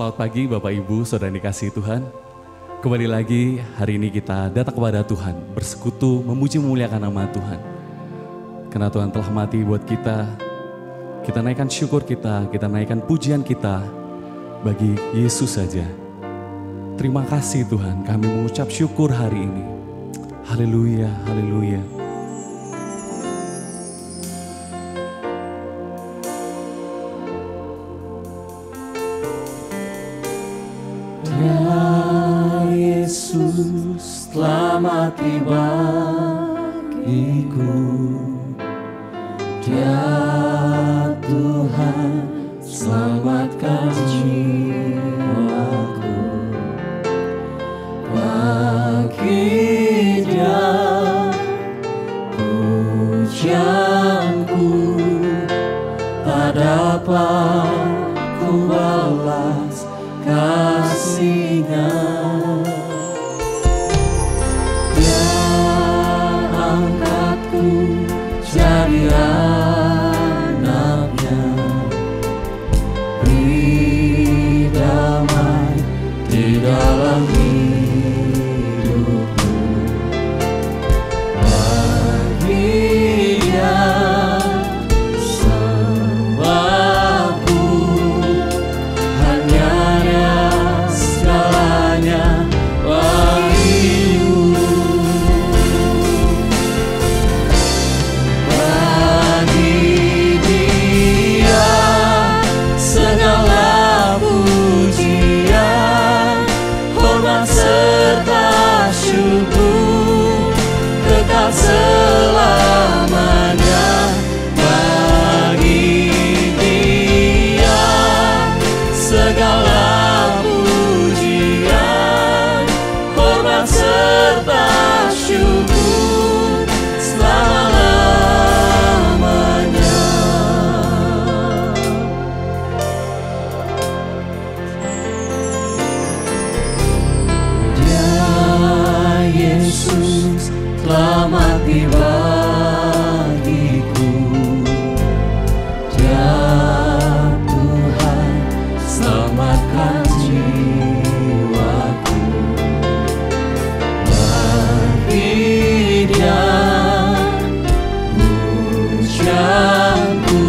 Selamat pagi Bapak Ibu, Saudara yang dikasihi Tuhan. Kembali lagi hari ini kita datang kepada Tuhan, bersekutu, memuji memuliakan nama Tuhan. Karena Tuhan telah mati buat kita naikkan syukur kita naikkan pujian kita bagi Yesus saja. Terima kasih Tuhan, kami mengucap syukur hari ini. Haleluya, haleluya. Yesus telah mati bagiku, Dia Tuhan selamatkan jiwaku. Bagi Dia pujianku, tak dapat ku balas kasih-Nya. Jadi anaknya, beri damai di dalam hidupku. Bagi Dia sembahku, hanya Dia segalanya bagiku. Selamanya bagi Dia segala pujian, hormat serta syukur selama-lamanya. Dia Yesus telah mati bagiku, Dia Tuhan selamatkan jiwaku. Bagi Dia pujianku,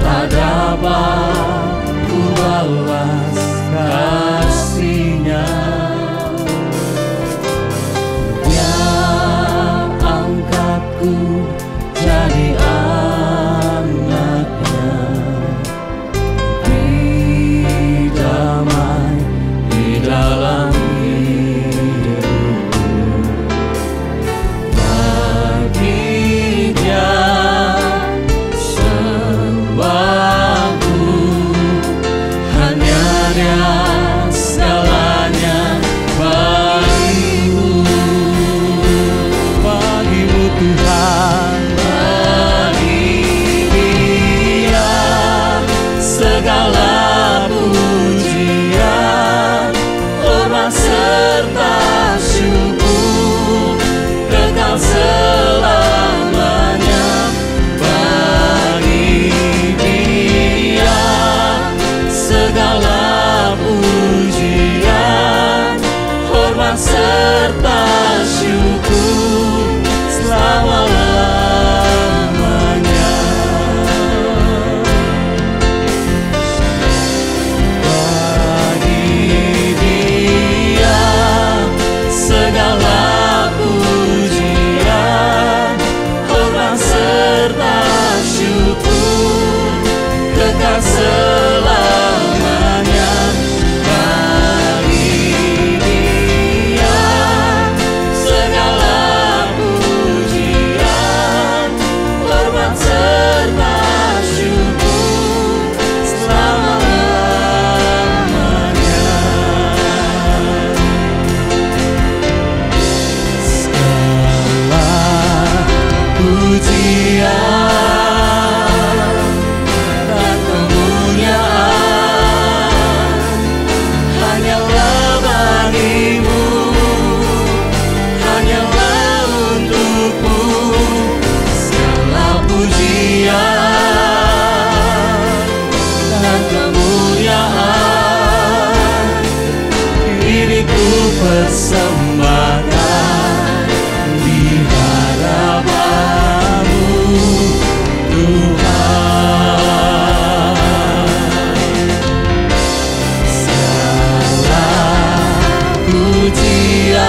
tak dapat ku balas kasih-Nya. Jadi anaknya, beri damai di dalam hidupku. Bagi Dia sembahku, hanya Dia segalanya bagimu. Bagimu Tuhan, segala pujian, hormat serta syukur kekal selamanya. Bagi Dia segala pujian, hormat serta syukur selama-lamanya. Segala pujian, hormat serta syukur kekal selamanya. Bagi Dia segala pujian, hormat serta syukur selama-lamanya. Pujian dan kemuliaan hanyalah bagi-Mu, hanyalah untuk-Mu. Segala pujian dan kemuliaan persembahkan di hadapan-Mu, Tuhan. Segala pujian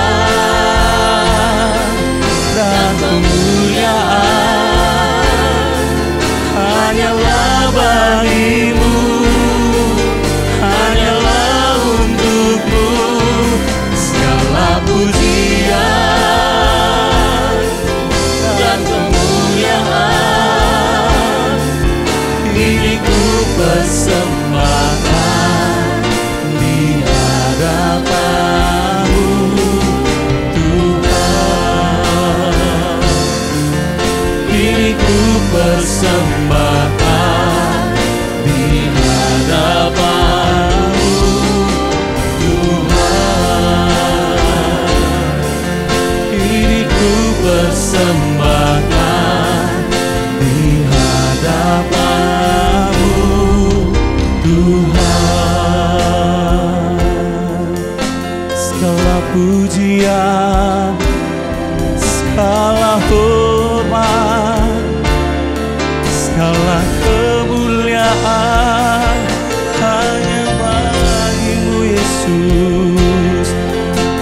dan kemuliaan hanyalah bagi-Mu, hanyalah untuk-Mu. Segala pujian dan kemuliaan ini ku persembahkan di hadapan-Mu, Tuhan. Ini ku persembahkan di hadapan-Mu, Tuhan. Ini ku persembahkan di hadapan-Mu, Tuhan. Segala pujian, segala hormat, segala kemuliaan hanya bagi-Mu, Yesus.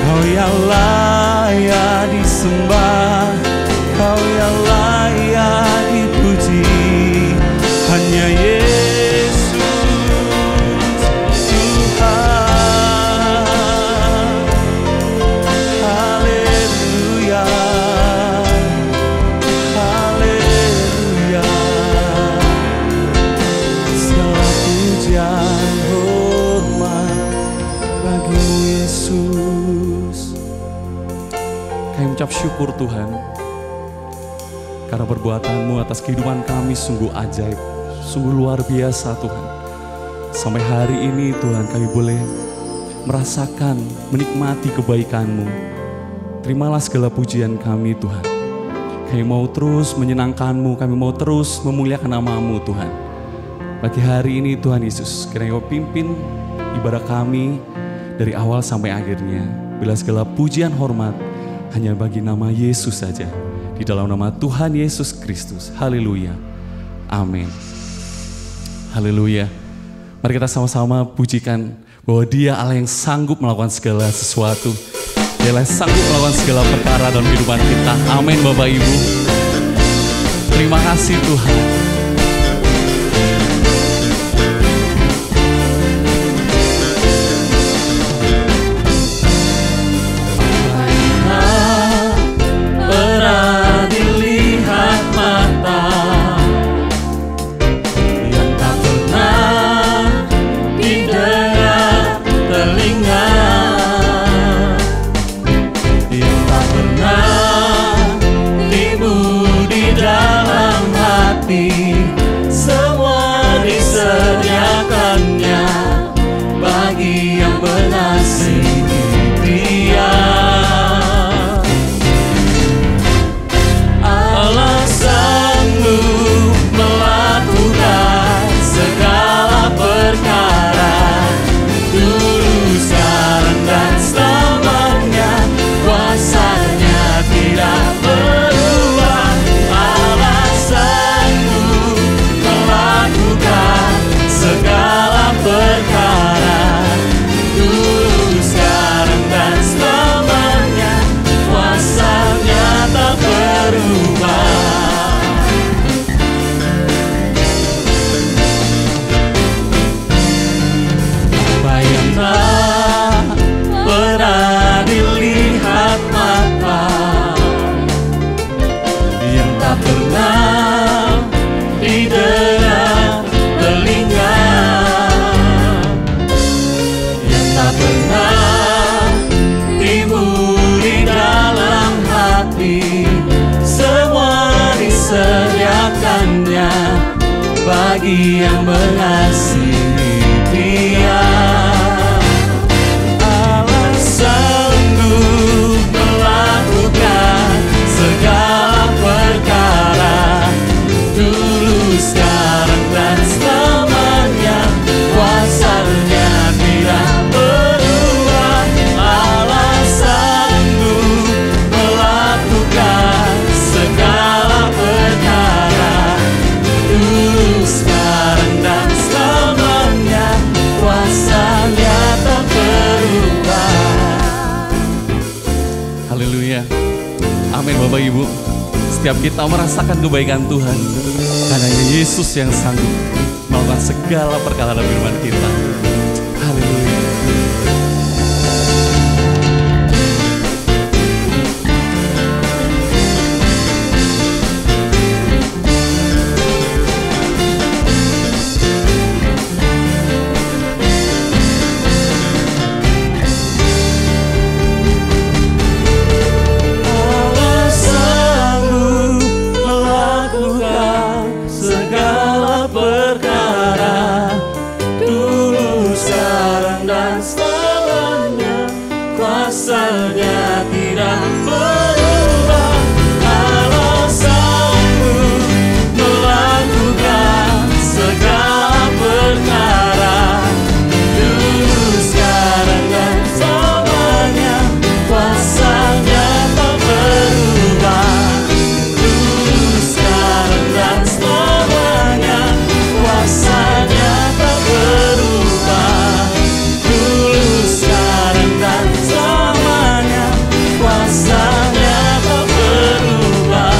Kau yang layak disembah, Kau yang layak dipuji, hanya Yesus Tuhan. Haleluya, haleluya. Segala pujian hormat bagi-Mu, Yesus. Kami mengucap syukur Tuhan, karena perbuatan-Mu atas kehidupan kami sungguh ajaib, sungguh luar biasa Tuhan. Sampai hari ini Tuhan kami boleh merasakan, menikmati kebaikan-Mu. Terimalah segala pujian kami Tuhan. Kami mau terus menyenangkan-Mu, kami mau terus memuliakan nama-Mu Tuhan. Pagi hari ini Tuhan Yesus, kiranya Kau pimpin ibadah kami dari awal sampai akhirnya. Bila segala pujian hormat hanya bagi nama Yesus saja. Di dalam nama Tuhan Yesus Kristus. Haleluya. Amin. Haleluya. Mari kita sama-sama pujikan bahwa Dia Allah yang sanggup melakukan segala sesuatu. Dia Allah yang sanggup melakukan segala perkara dalam kehidupan kita. Amin Bapak Ibu. Terima kasih Tuhan. Semua disediakannya bagi yang mengasihi Dia. Allah sanggup melakukan segala perkara, dulu, sekarang, dan selamanya. Kuasanya tidak berubah. Allah sanggup melakukan segala perkara, dulu, sekarang, dan selamanya. Kuasanya tak berubah. Apa yang tak pernah dilihat mata, yang tak pernah didengar telinga, yang tak pernah timbul di dalam hati, semua disediakannya bagi yang mengasihi Dia. Allah sanggup melakukan segala perkara, dulu, sekarang, dan selamanya. Kuasanya tidak berubah. Allah Amin Bapak Ibu. Setiap kita merasakan kebaikan Tuhan, karena Yesus yang sanggup melakukan segala perkara dalam kehidupan kita. Haleluya. Kuasanya tidak berubah. Allah sanggup melakukan segala perkara, dulu, sekarang, dan selamanya. Kuasanya tak berubah, dulu, sekarang, dan selamanya. Kuasanya tak berubah, dulu, sekarang, dan selamanya. Kuasanya tak berubah.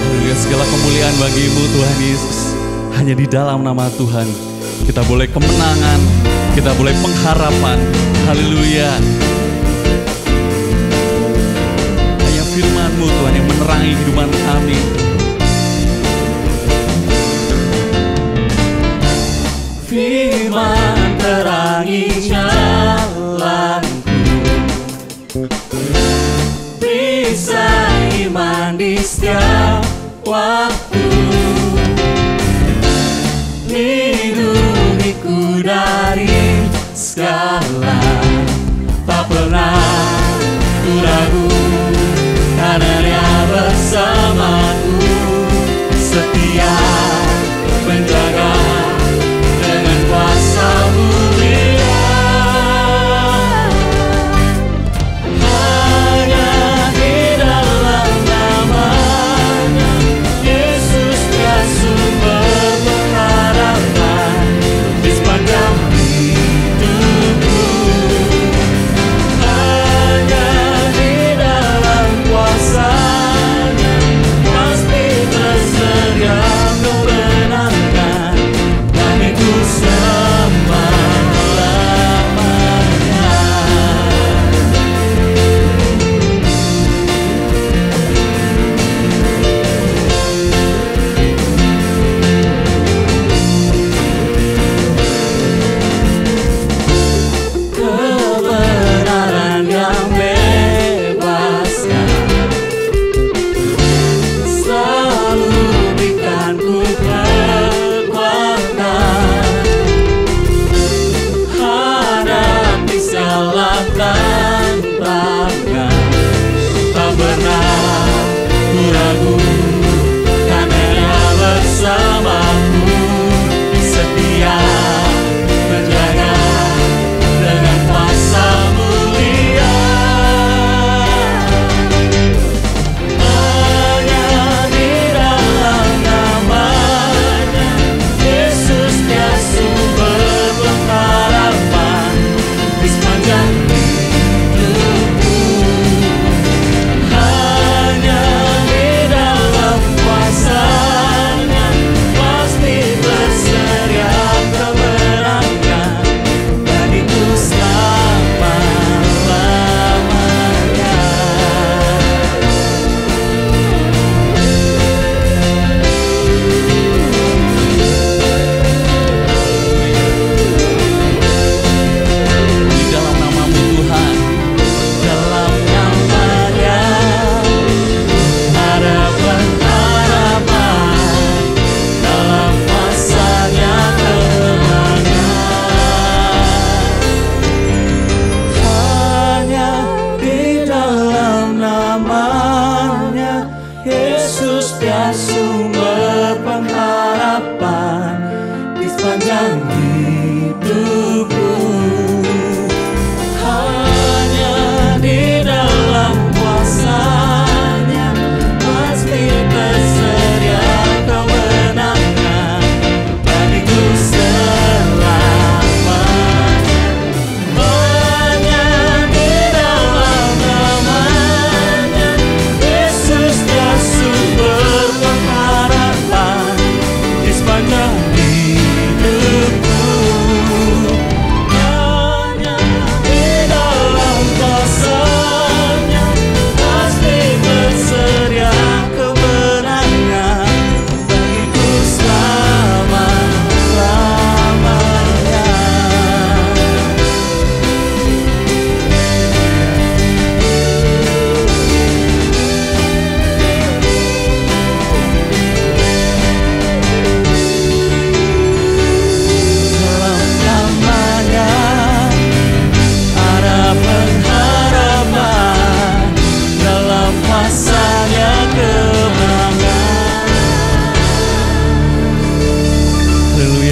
Haleluya, segala kemuliaan bagimu Tuhan Yesus. Hanya di dalam nama Tuhan kita boleh kemenangan, kita boleh pengharapan. Haleluya. Hanya firman-Mu Tuhan yang menerangi kehidupan kami. Firman terangi jalanku, bisa iman di setiap waktu, lindungiku dari segala. Tak pernah ku ragu, karena Dia bersamaku, setia menjaga dengan kuasa mulia. Hanya di dalam nama-Nya Yesus Dia sumber pengharapan. Di sepanjang hidupku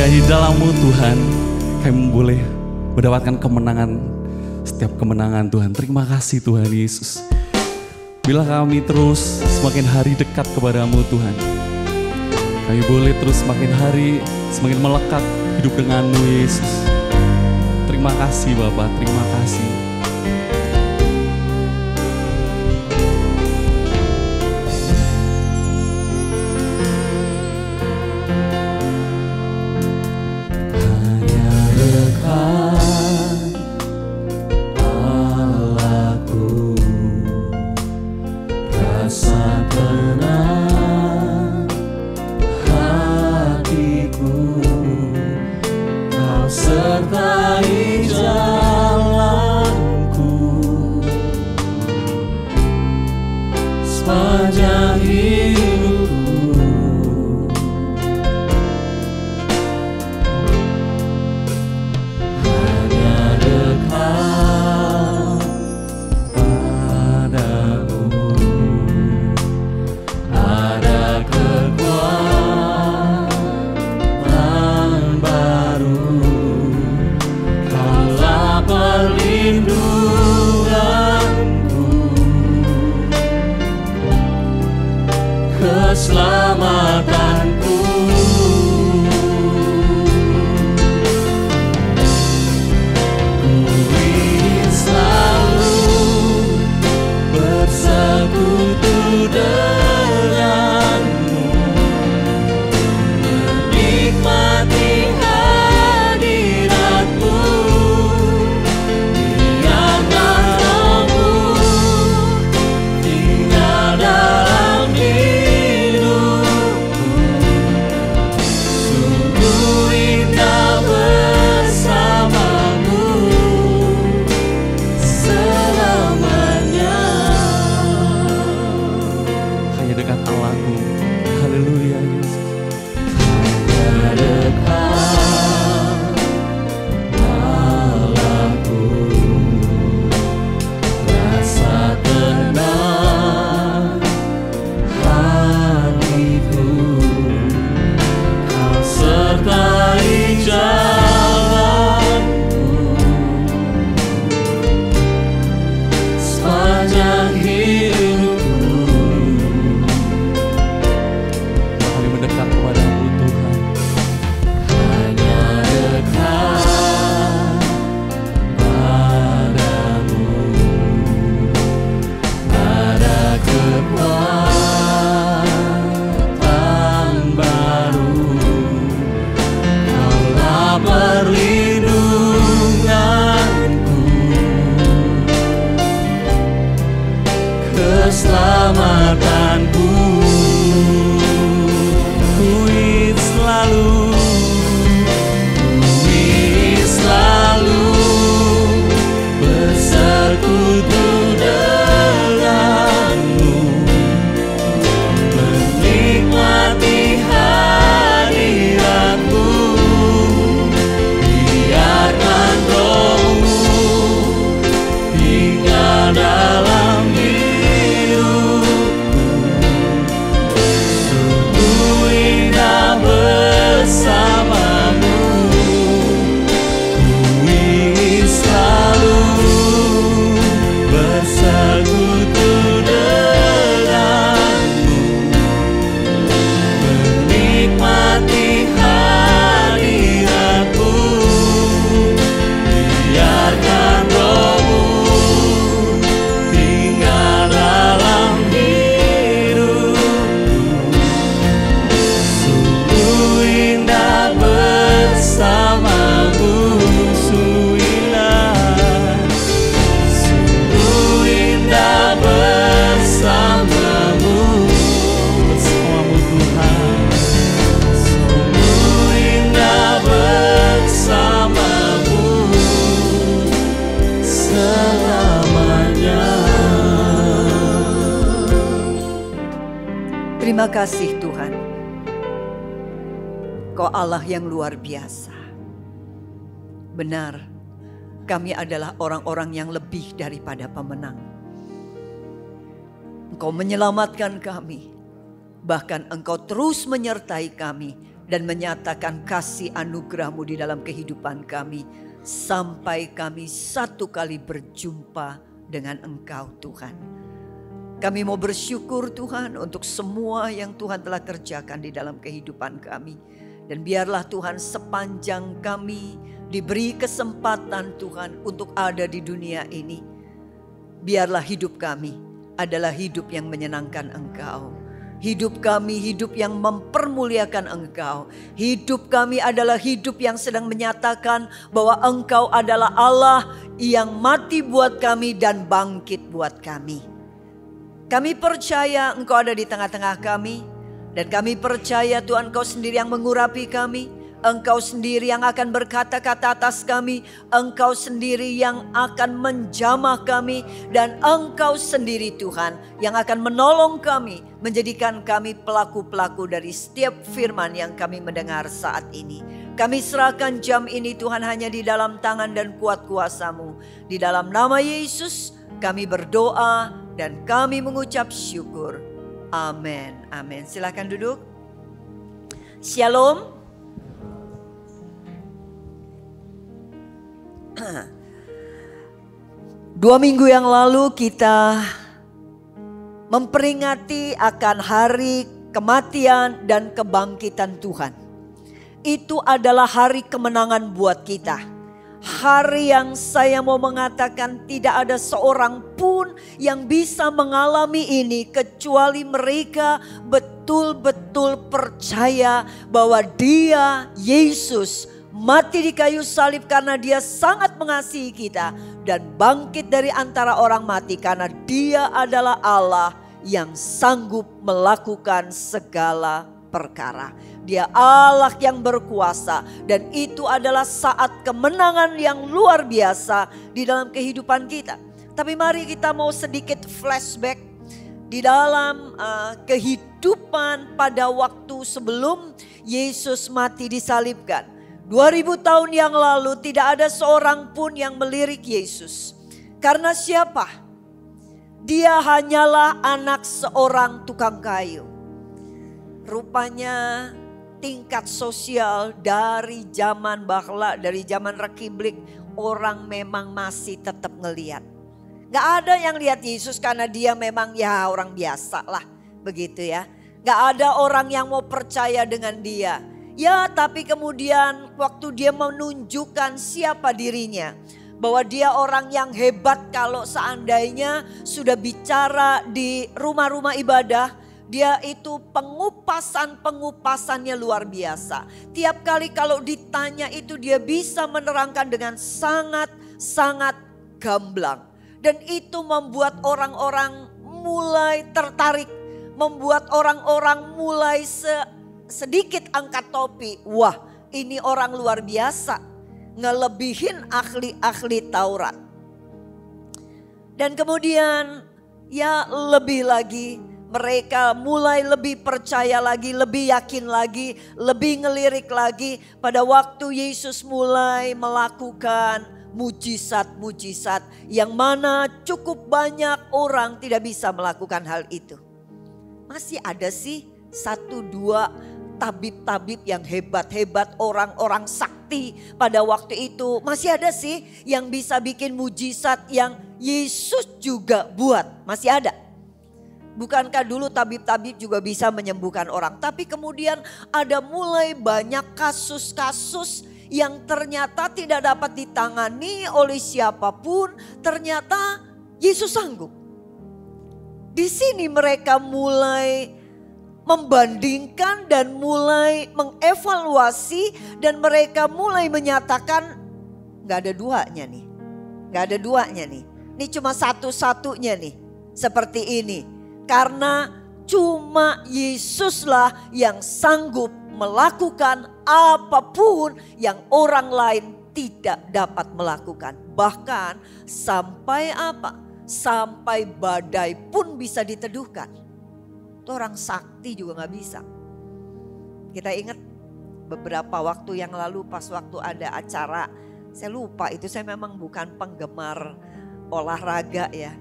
Haleluya, di dalam-Mu Tuhan kami boleh mendapatkan kemenangan, setiap kemenangan Tuhan. Terima kasih Tuhan Yesus. Bila kami terus semakin hari dekat kepadamu Tuhan, kami boleh terus semakin hari semakin melekat hidup dengan-Mu Yesus. Terima kasih Bapa, terima kasih. Sertai jalanku sepanjang hidupku, hanya dekat padamu ada kekuatan baru. Perlindunganku, keselamatanku, ku ingin selalu bersekutu denganmu, menikmati hadiratmu. Keselamatanku, ku ingin selalu bersekutu denganmu, menikmati hadiratmu, biarkan Roh-Mu tinggal dalam bersamamu. Ku ingin selalu bersekutu denganmu, menikmati hadiratmu, biarkan Roh-Mu tinggal dalam bersamamu. Sungguh indah bersamamu, bersamamu Tuhan. Sungguh indah bersamamu selamanya. Terima kasih Tuhan. Kau Allah yang luar biasa. Benar, kami adalah orang-orang yang lebih daripada pemenang. Engkau menyelamatkan kami. Bahkan Engkau terus menyertai kami dan menyatakan kasih anugerah-Mu di dalam kehidupan kami. Sampai kami satu kali berjumpa dengan Engkau Tuhan. Kami mau bersyukur Tuhan untuk semua yang Tuhan telah kerjakan di dalam kehidupan kami. Dan biarlah Tuhan sepanjang kami diberi kesempatan Tuhan untuk ada di dunia ini. Biarlah hidup kami adalah hidup yang menyenangkan Engkau. Hidup kami hidup yang mempermuliakan Engkau. Hidup kami adalah hidup yang sedang menyatakan bahwa Engkau adalah Allah yang mati buat kami dan bangkit buat kami. Kami percaya Engkau ada di tengah-tengah kami. Dan kami percaya Tuhan Engkau sendiri yang mengurapi kami. Engkau sendiri yang akan berkata-kata atas kami. Engkau sendiri yang akan menjamah kami. Dan Engkau sendiri Tuhan yang akan menolong kami. Menjadikan kami pelaku-pelaku dari setiap firman yang kami mendengar saat ini. Kami serahkan jam ini Tuhan hanya di dalam tangan dan kuat kuasa-Mu. Di dalam nama Yesus kami berdoa dan kami mengucap syukur. Amin. Amin. Silakan duduk. Shalom. 2 minggu yang lalu kita memperingati akan hari kematian dan kebangkitan Tuhan. Itu adalah hari kemenangan buat kita. Hari yang saya mau mengatakan tidak ada seorang pun yang bisa mengalami ini kecuali mereka betul-betul percaya bahwa Dia, Yesus, mati di kayu salib karena Dia sangat mengasihi kita dan bangkit dari antara orang mati karena Dia adalah Allah yang sanggup melakukan segala perkara. Dia Allah yang berkuasa dan itu adalah saat kemenangan yang luar biasa di dalam kehidupan kita. Tapi mari kita mau sedikit flashback di dalam kehidupan pada waktu sebelum Yesus mati disalibkan. 2000 tahun yang lalu tidak ada seorang pun yang melirik Yesus. Karena siapa? Dia hanyalah anak seorang tukang kayu. Rupanya tingkat sosial dari zaman bahla, dari zaman rekiblik, orang memang masih tetap ngelihat. Gak ada yang lihat Yesus karena dia memang ya orang biasa lah, begitu ya. Gak ada orang yang mau percaya dengan dia. Ya tapi kemudian waktu dia menunjukkan siapa dirinya, bahwa dia orang yang hebat kalau seandainya sudah bicara di rumah-rumah ibadah. Dia itu pengupasannya luar biasa. Tiap kali kalau ditanya itu dia bisa menerangkan dengan sangat gamblang. Dan itu membuat orang-orang mulai tertarik. Membuat orang-orang mulai sedikit angkat topi. Wah, ini orang luar biasa. Ngelebihin ahli-ahli Taurat. Dan kemudian ya lebih lagi. Mereka mulai lebih percaya lagi, lebih yakin lagi, lebih ngelirik lagi pada waktu Yesus mulai melakukan mujizat-mujizat yang mana cukup banyak orang tidak bisa melakukan hal itu. Masih ada sih 1-2 tabib-tabib yang hebat-hebat, orang-orang sakti pada waktu itu. Masih ada sih yang bisa bikin mujizat yang Yesus juga buat, masih ada. Bukankah dulu tabib-tabib juga bisa menyembuhkan orang? Tapi kemudian ada mulai banyak kasus-kasus yang ternyata tidak dapat ditangani oleh siapapun. Ternyata Yesus sanggup. Di sini mereka mulai membandingkan dan mulai mengevaluasi. Dan mereka mulai menyatakan gak ada duanya nih. Gak ada duanya nih. Ini cuma satu-satunya nih. Seperti ini. Karena cuma Yesuslah yang sanggup melakukan apapun yang orang lain tidak dapat melakukan. Bahkan sampai apa? Sampai badai pun bisa diteduhkan. Itu orang sakti juga gak bisa. Kita ingat beberapa waktu yang lalu pas waktu ada acara. Saya lupa itu, saya memang bukan penggemar olahraga ya.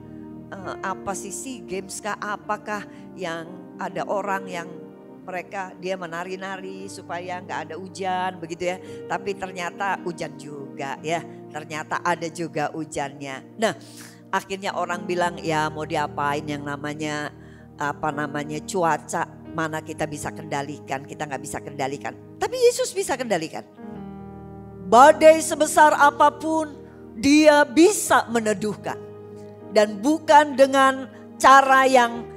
Apa sih SEA Games kah, apakah yang ada orang yang dia menari-nari supaya nggak ada hujan begitu ya. Tapi ternyata hujan juga ya. Ternyata ada juga hujannya. Nah, akhirnya orang bilang ya mau diapain yang namanya cuaca, mana kita bisa kendalikan, kita nggak bisa kendalikan. Tapi Yesus bisa kendalikan. Badai sebesar apapun dia bisa meneduhkan. Dan bukan dengan cara yang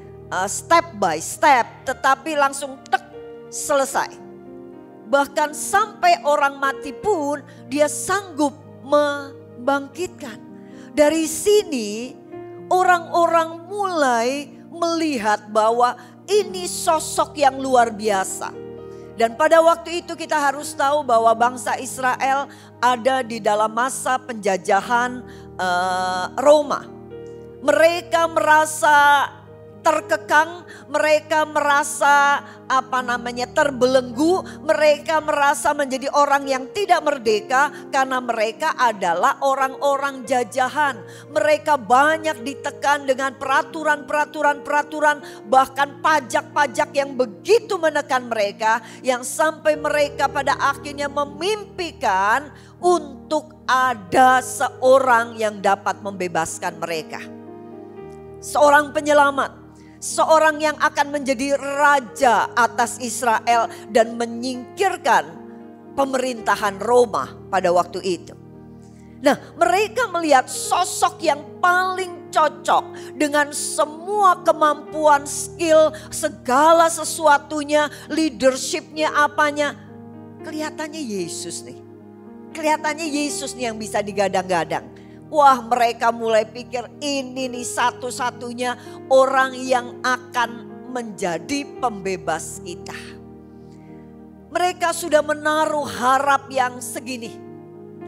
step by step, tetapi langsung selesai. Bahkan sampai orang mati pun dia sanggup membangkitkan. Dari sini orang-orang mulai melihat bahwa ini sosok yang luar biasa. Dan pada waktu itu kita harus tahu bahwa bangsa Israel ada di dalam masa penjajahan Roma. Mereka merasa terkekang, mereka merasa terbelenggu, mereka merasa menjadi orang yang tidak merdeka karena mereka adalah orang-orang jajahan. Mereka banyak ditekan dengan peraturan, bahkan pajak-pajak yang begitu menekan mereka, yang sampai mereka pada akhirnya memimpikan untuk ada seorang yang dapat membebaskan mereka. Seorang penyelamat. Seorang yang akan menjadi raja atas Israel dan menyingkirkan pemerintahan Roma pada waktu itu. Nah, mereka melihat sosok yang paling cocok dengan semua kemampuan, skill, segala sesuatunya, leadershipnya, apanya. Kelihatannya Yesus nih. Kelihatannya Yesus nih yang bisa digadang-gadang. Wah, mereka mulai pikir ini nih satu-satunya orang yang akan menjadi pembebas kita. Mereka sudah menaruh harap yang segini.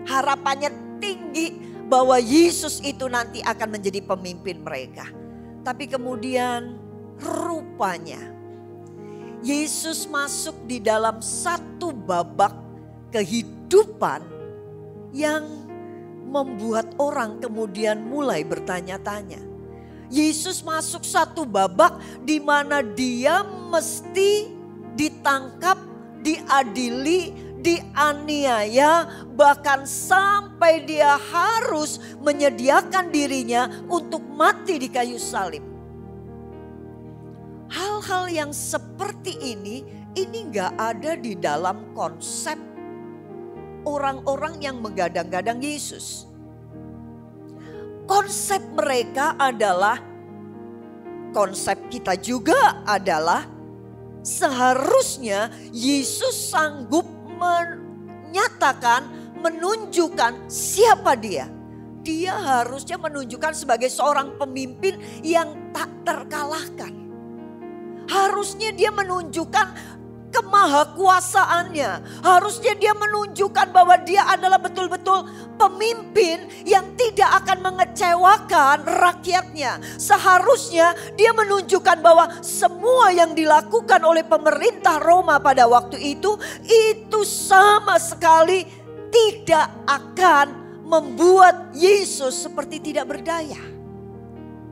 Harapannya tinggi bahwa Yesus itu nanti akan menjadi pemimpin mereka. Tapi kemudian rupanya Yesus masuk di dalam satu babak kehidupan yang membuat orang kemudian mulai bertanya-tanya. Yesus masuk satu babak di mana dia mesti ditangkap, diadili, dianiaya, bahkan sampai dia harus menyediakan dirinya untuk mati di kayu salib. Hal-hal yang seperti ini gak ada di dalam konsep orang-orang yang menggadang-gadang Yesus. Konsep mereka adalah, konsep kita juga adalah seharusnya Yesus sanggup menyatakan, menunjukkan siapa dia. Dia harusnya menunjukkan sebagai seorang pemimpin yang tak terkalahkan. Harusnya dia menunjukkan kemahakuasaannya. Harusnya dia menunjukkan bahwa dia adalah betul-betul pemimpin yang tidak akan mengecewakan rakyatnya. Seharusnya dia menunjukkan bahwa semua yang dilakukan oleh pemerintah Roma pada waktu itu sama sekali tidak akan membuat Yesus seperti tidak berdaya.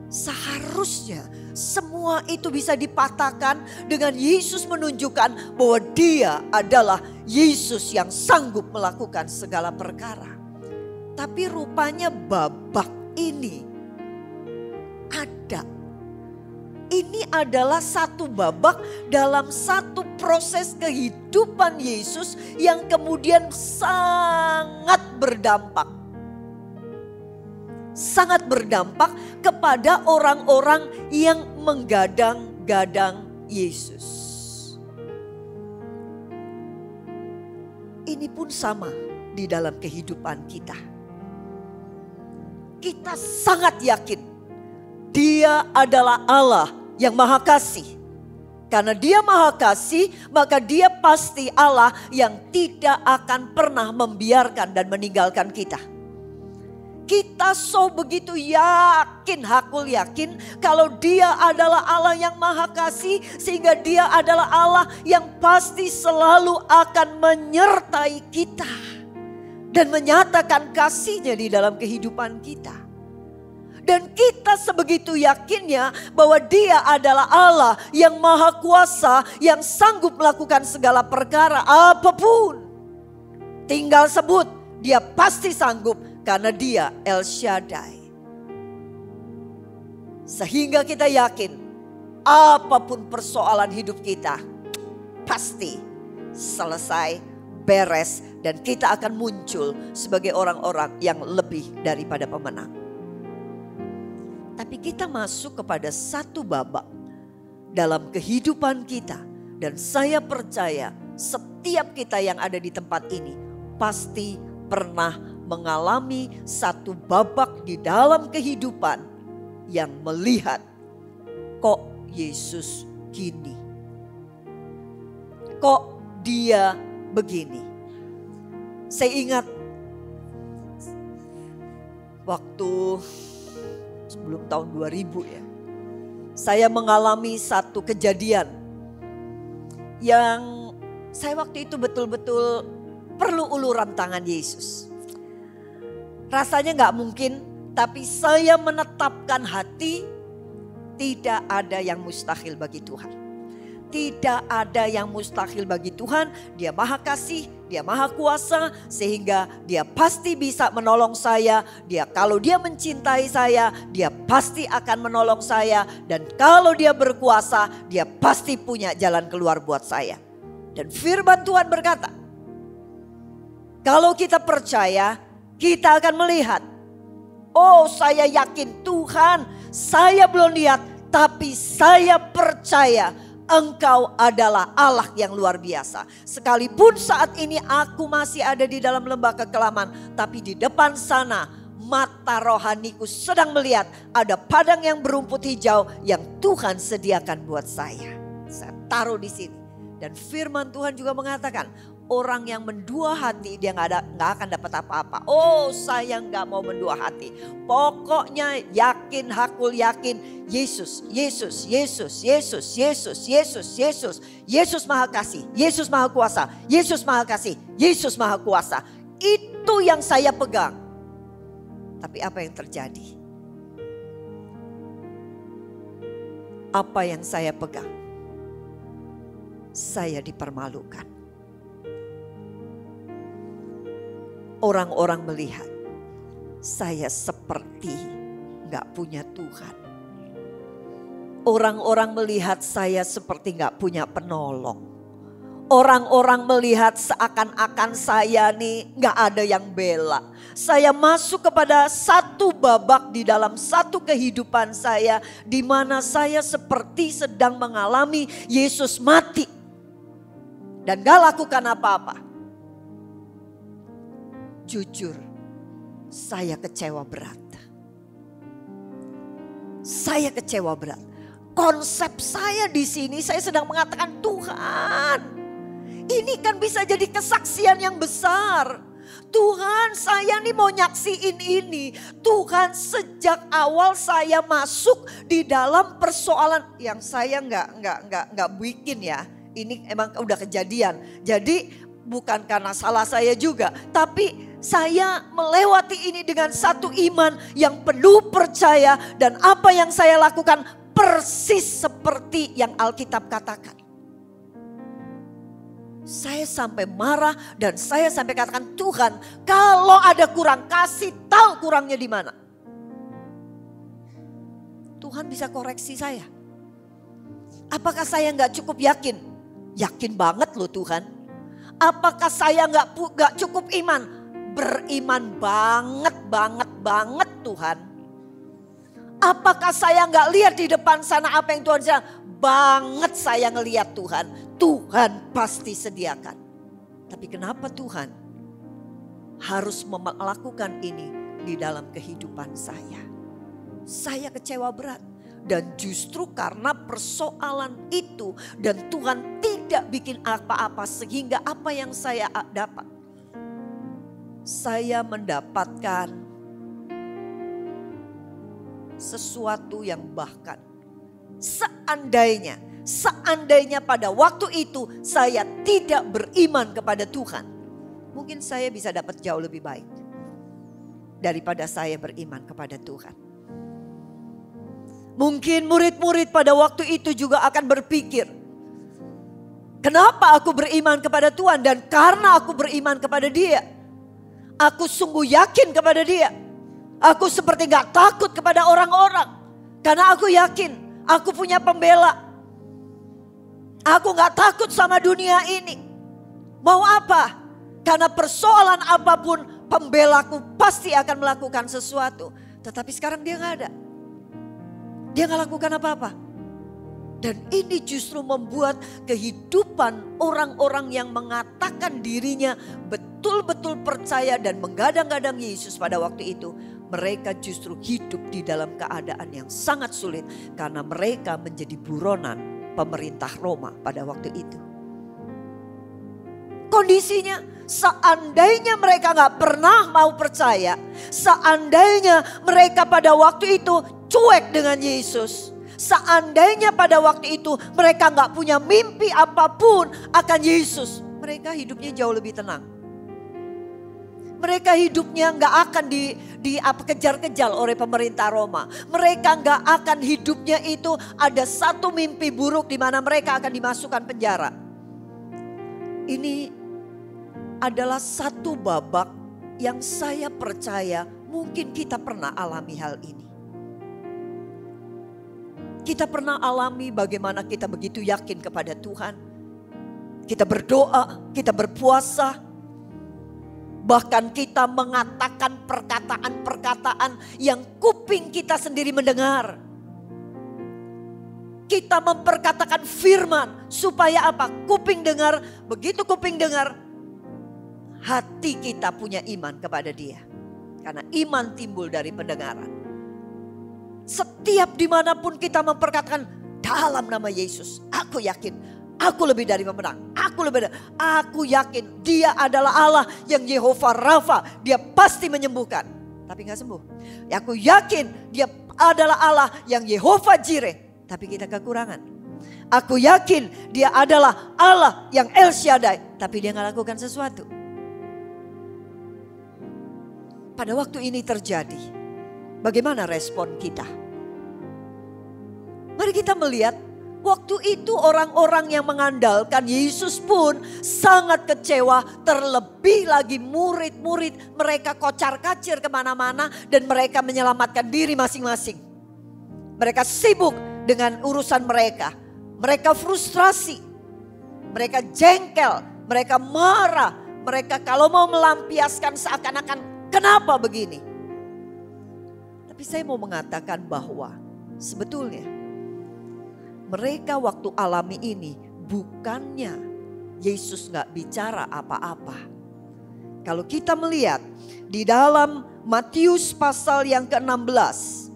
Seharusnya semua itu bisa dipatahkan dengan Yesus menunjukkan bahwa dia adalah Yesus yang sanggup melakukan segala perkara. Tapi rupanya babak ini ada. Ini adalah satu babak dalam satu proses kehidupan Yesus yang kemudian sangat berdampak. Sangat berdampak kepada orang-orang yang menggadang-gadang Yesus. Ini pun sama di dalam kehidupan kita. Kita sangat yakin Dia adalah Allah yang Maha Kasih. Karena Dia Maha Kasih, maka Dia pasti Allah yang tidak akan pernah membiarkan dan meninggalkan kita. Kita begitu yakin, hakul yakin kalau Dia adalah Allah yang Maha Kasih, sehingga Dia adalah Allah yang pasti selalu akan menyertai kita dan menyatakan kasih-Nya di dalam kehidupan kita. Dan kita sebegitu yakinnya bahwa Dia adalah Allah yang maha kuasa, yang sanggup melakukan segala perkara apapun. Tinggal sebut, Dia pasti sanggup karena Dia El Shaddai. Sehingga kita yakin apapun persoalan hidup kita pasti selesai, beres, dan kita akan muncul sebagai orang-orang yang lebih daripada pemenang. Tapi kita masuk kepada satu babak dalam kehidupan kita. Dan saya percaya setiap kita yang ada di tempat ini pasti pernah mengalami satu babak di dalam kehidupan yang melihat, kok Yesus gini? Kok Dia begini? Saya ingat waktu sebelum tahun 2000 ya. Saya mengalami satu kejadian yang saya waktu itu betul-betul perlu uluran tangan Yesus. Rasanya gak mungkin, tapi saya menetapkan hati, tidak ada yang mustahil bagi Tuhan. Tidak ada yang mustahil bagi Tuhan. Dia maha kasih, Dia maha kuasa, sehingga Dia pasti bisa menolong saya. Kalau Dia mencintai saya, Dia pasti akan menolong saya. Dan kalau Dia berkuasa, Dia pasti punya jalan keluar buat saya. Dan firman Tuhan berkata, kalau kita percaya, kita akan melihat. Oh, saya yakin Tuhan, saya belum lihat, tapi saya percaya Engkau adalah Allah yang luar biasa. Sekalipun saat ini aku masih ada di dalam lembah kekelaman, tapi di depan sana mata rohaniku sedang melihat ada padang yang berumput hijau yang Tuhan sediakan buat saya. Saya taruh di sini. Dan firman Tuhan juga mengatakan, orang yang mendua hati dia nggak akan dapat apa-apa. Oh, saya nggak mau mendua hati. Pokoknya yakin, hakul yakin. Yesus, Yesus, Yesus, Yesus, Yesus, Yesus, Yesus. Yesus maha kasih, Yesus maha kuasa, Yesus maha kasih, Yesus maha kuasa. Itu yang saya pegang. Tapi apa yang terjadi? Apa yang saya pegang? Saya dipermalukan. Orang-orang melihat saya seperti gak punya Tuhan. Orang-orang melihat saya seperti gak punya penolong. Orang-orang melihat seakan-akan saya nih gak ada yang bela. Saya masuk kepada satu babak di dalam satu kehidupan saya, di mana saya seperti sedang mengalami Yesus mati dan gak lakukan apa-apa. Jujur, saya kecewa berat. Saya kecewa berat. Konsep saya di sini, saya sedang mengatakan, Tuhan, ini kan bisa jadi kesaksian yang besar. Tuhan, saya nih mau nyaksiin ini. Tuhan, sejak awal saya masuk di dalam persoalan yang saya nggak bikin ya. Ini emang udah kejadian. Jadi bukan karena salah saya juga, tapi saya melewati ini dengan satu iman yang penuh percaya, dan apa yang saya lakukan persis seperti yang Alkitab katakan. Saya sampai marah dan saya sampai katakan, Tuhan, kalau ada kurang, kasih tahu kurangnya di mana. Tuhan bisa koreksi saya. Apakah saya nggak cukup yakin? Yakin banget loh Tuhan. Apakah saya nggak cukup iman? Beriman banget Tuhan. Apakah saya nggak lihat di depan sana apa yang Tuhan sedang? Banget saya ngelihat Tuhan. Tuhan pasti sediakan. Tapi kenapa Tuhan harus melakukan ini di dalam kehidupan saya? Saya kecewa berat. Dan justru karena persoalan itu dan Tuhan tidak bikin apa-apa sehingga apa yang saya dapat. Saya mendapatkan sesuatu yang bahkan seandainya pada waktu itu saya tidak beriman kepada Tuhan, mungkin saya bisa dapat jauh lebih baik daripada saya beriman kepada Tuhan. Mungkin murid-murid pada waktu itu juga akan berpikir, kenapa aku beriman kepada Tuhan? Dan karena aku beriman kepada Dia, aku sungguh yakin kepada Dia. Aku seperti gak takut kepada orang-orang. Karena aku yakin aku punya pembela. Aku gak takut sama dunia ini. Mau apa? Karena persoalan apapun, pembelaku pasti akan melakukan sesuatu. Tetapi sekarang dia gak ada. Dia gak lakukan apa-apa. Dan ini justru membuat kehidupan orang-orang yang mengatakan dirinya betul-betul percaya dan menggadang-gadang Yesus pada waktu itu. Mereka justru hidup di dalam keadaan yang sangat sulit. Karena mereka menjadi buronan pemerintah Roma pada waktu itu. Kondisinya seandainya mereka gak pernah mau percaya. Seandainya mereka pada waktu itu cuek dengan Yesus. Seandainya pada waktu itu mereka gak punya mimpi apapun akan Yesus. Mereka hidupnya jauh lebih tenang. Mereka hidupnya gak akan kejar-kejar oleh pemerintah Roma. Mereka gak akan hidupnya itu ada satu mimpi buruk di mana mereka akan dimasukkan penjara. Ini adalah satu babak yang saya percaya mungkin kita pernah alami hal ini. Kita pernah alami bagaimana kita begitu yakin kepada Tuhan. Kita berdoa, kita berpuasa. Bahkan kita mengatakan perkataan-perkataan yang kuping kita sendiri mendengar. Kita memperkatakan firman supaya apa? Kuping dengar, begitu kuping dengar, hati kita punya iman kepada Dia. Karena iman timbul dari pendengaran. Setiap dimanapun kita memperkatakan dalam nama Yesus, aku yakin, aku lebih dari pemenang. Aku yakin Dia adalah Allah yang Yehova Rafa. Dia pasti menyembuhkan. Tapi gak sembuh. Aku yakin Dia adalah Allah yang Yehova Jireh. Tapi kita kekurangan. Aku yakin Dia adalah Allah yang El Shaddai. Tapi Dia gak lakukan sesuatu. Pada waktu ini terjadi, bagaimana respon kita? Mari kita melihat. Waktu itu orang-orang yang mengandalkan Yesus pun sangat kecewa. Terlebih lagi murid-murid mereka kocar-kacir kemana-mana dan mereka menyelamatkan diri masing-masing. Mereka sibuk dengan urusan mereka. Mereka frustrasi. Mereka jengkel. Mereka marah. Mereka kalau mau melampiaskan seakan-akan kenapa begini. Tapi saya mau mengatakan bahwa sebetulnya mereka waktu alami ini bukannya Yesus gak bicara apa-apa. Kalau kita melihat di dalam Matius pasal yang ke-16.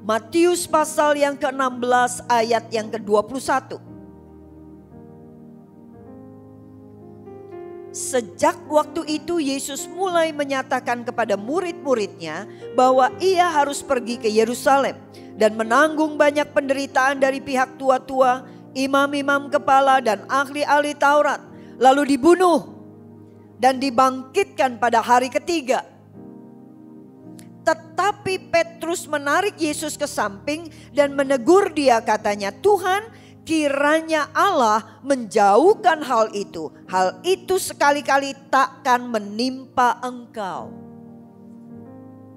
Matius pasal yang ke-16 ayat yang ke-21. Sejak waktu itu Yesus mulai menyatakan kepada murid-muridnya bahwa ia harus pergi ke Yerusalem dan menanggung banyak penderitaan dari pihak tua-tua, imam-imam kepala dan ahli-ahli Taurat, lalu dibunuh dan dibangkitkan pada hari ketiga. Tetapi Petrus menarik Yesus ke samping dan menegur dia, katanya, "Tuhan, kiranya Allah menjauhkan hal itu. Hal itu sekali-kali takkan menimpa engkau."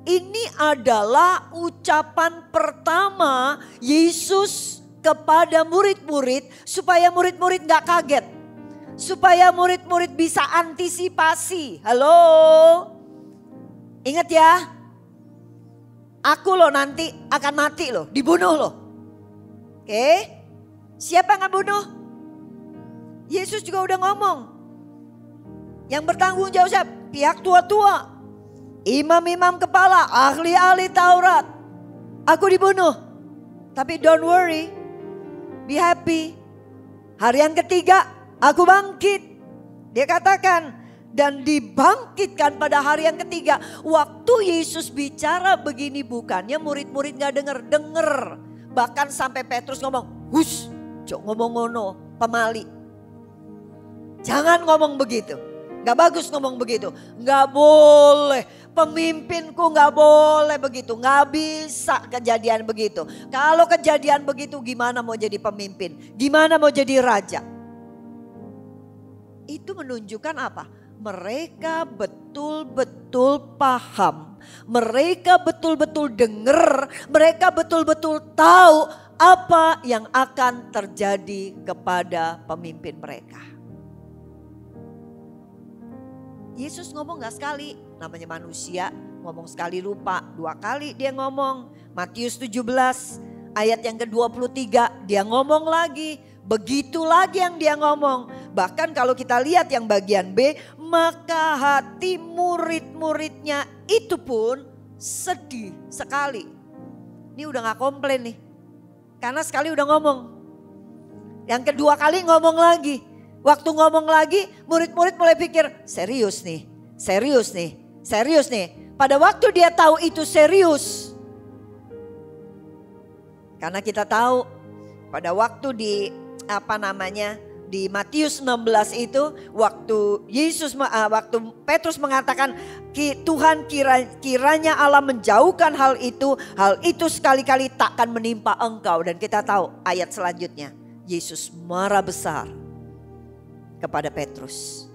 Ini adalah ucapan pertama Yesus kepada murid-murid supaya murid-murid gak kaget. Supaya murid-murid bisa antisipasi. Halo? Ingat ya, aku loh nanti akan mati loh, dibunuh loh. Oke? Siapa yang bunuh? Yesus juga udah ngomong. Yang bertanggung jawab siapa? Pihak tua-tua, imam-imam kepala, ahli-ahli Taurat. Aku dibunuh. Tapi don't worry, be happy. Hari yang ketiga aku bangkit. Dia katakan, dan dibangkitkan pada hari yang ketiga. Waktu Yesus bicara begini bukannya murid-murid gak denger. Bahkan sampai Petrus ngomong, "Hush, jok ngomong ngono, pemali. Jangan ngomong begitu. Gak bagus ngomong begitu. Gak boleh. Pemimpinku nggak boleh begitu, nggak bisa kejadian begitu. Kalau kejadian begitu gimana mau jadi pemimpin? Gimana mau jadi raja? Itu menunjukkan apa? Mereka betul-betul paham. Mereka betul-betul dengar. Mereka betul-betul tahu apa yang akan terjadi kepada pemimpin mereka. Yesus ngomong gak sekali, namanya manusia, ngomong sekali lupa, 2 kali dia ngomong. Matius 17 ayat yang ke-23 dia ngomong lagi, begitu lagi yang dia ngomong. Bahkan kalau kita lihat yang bagian B, maka hati murid-muridnya itu pun sedih sekali. Ini udah gak komplain nih, karena sekali udah ngomong. Yang kedua kali ngomong lagi. Waktu ngomong lagi, murid-murid mulai pikir, serius nih, serius nih, serius nih. Pada waktu dia tahu itu serius. Karena kita tahu pada waktu di Matius 16 itu, waktu Petrus mengatakan, Tuhan kiranya Allah menjauhkan hal itu sekali-kali takkan menimpa engkau. Dan kita tahu ayat selanjutnya, Yesus marah besar kepada Petrus.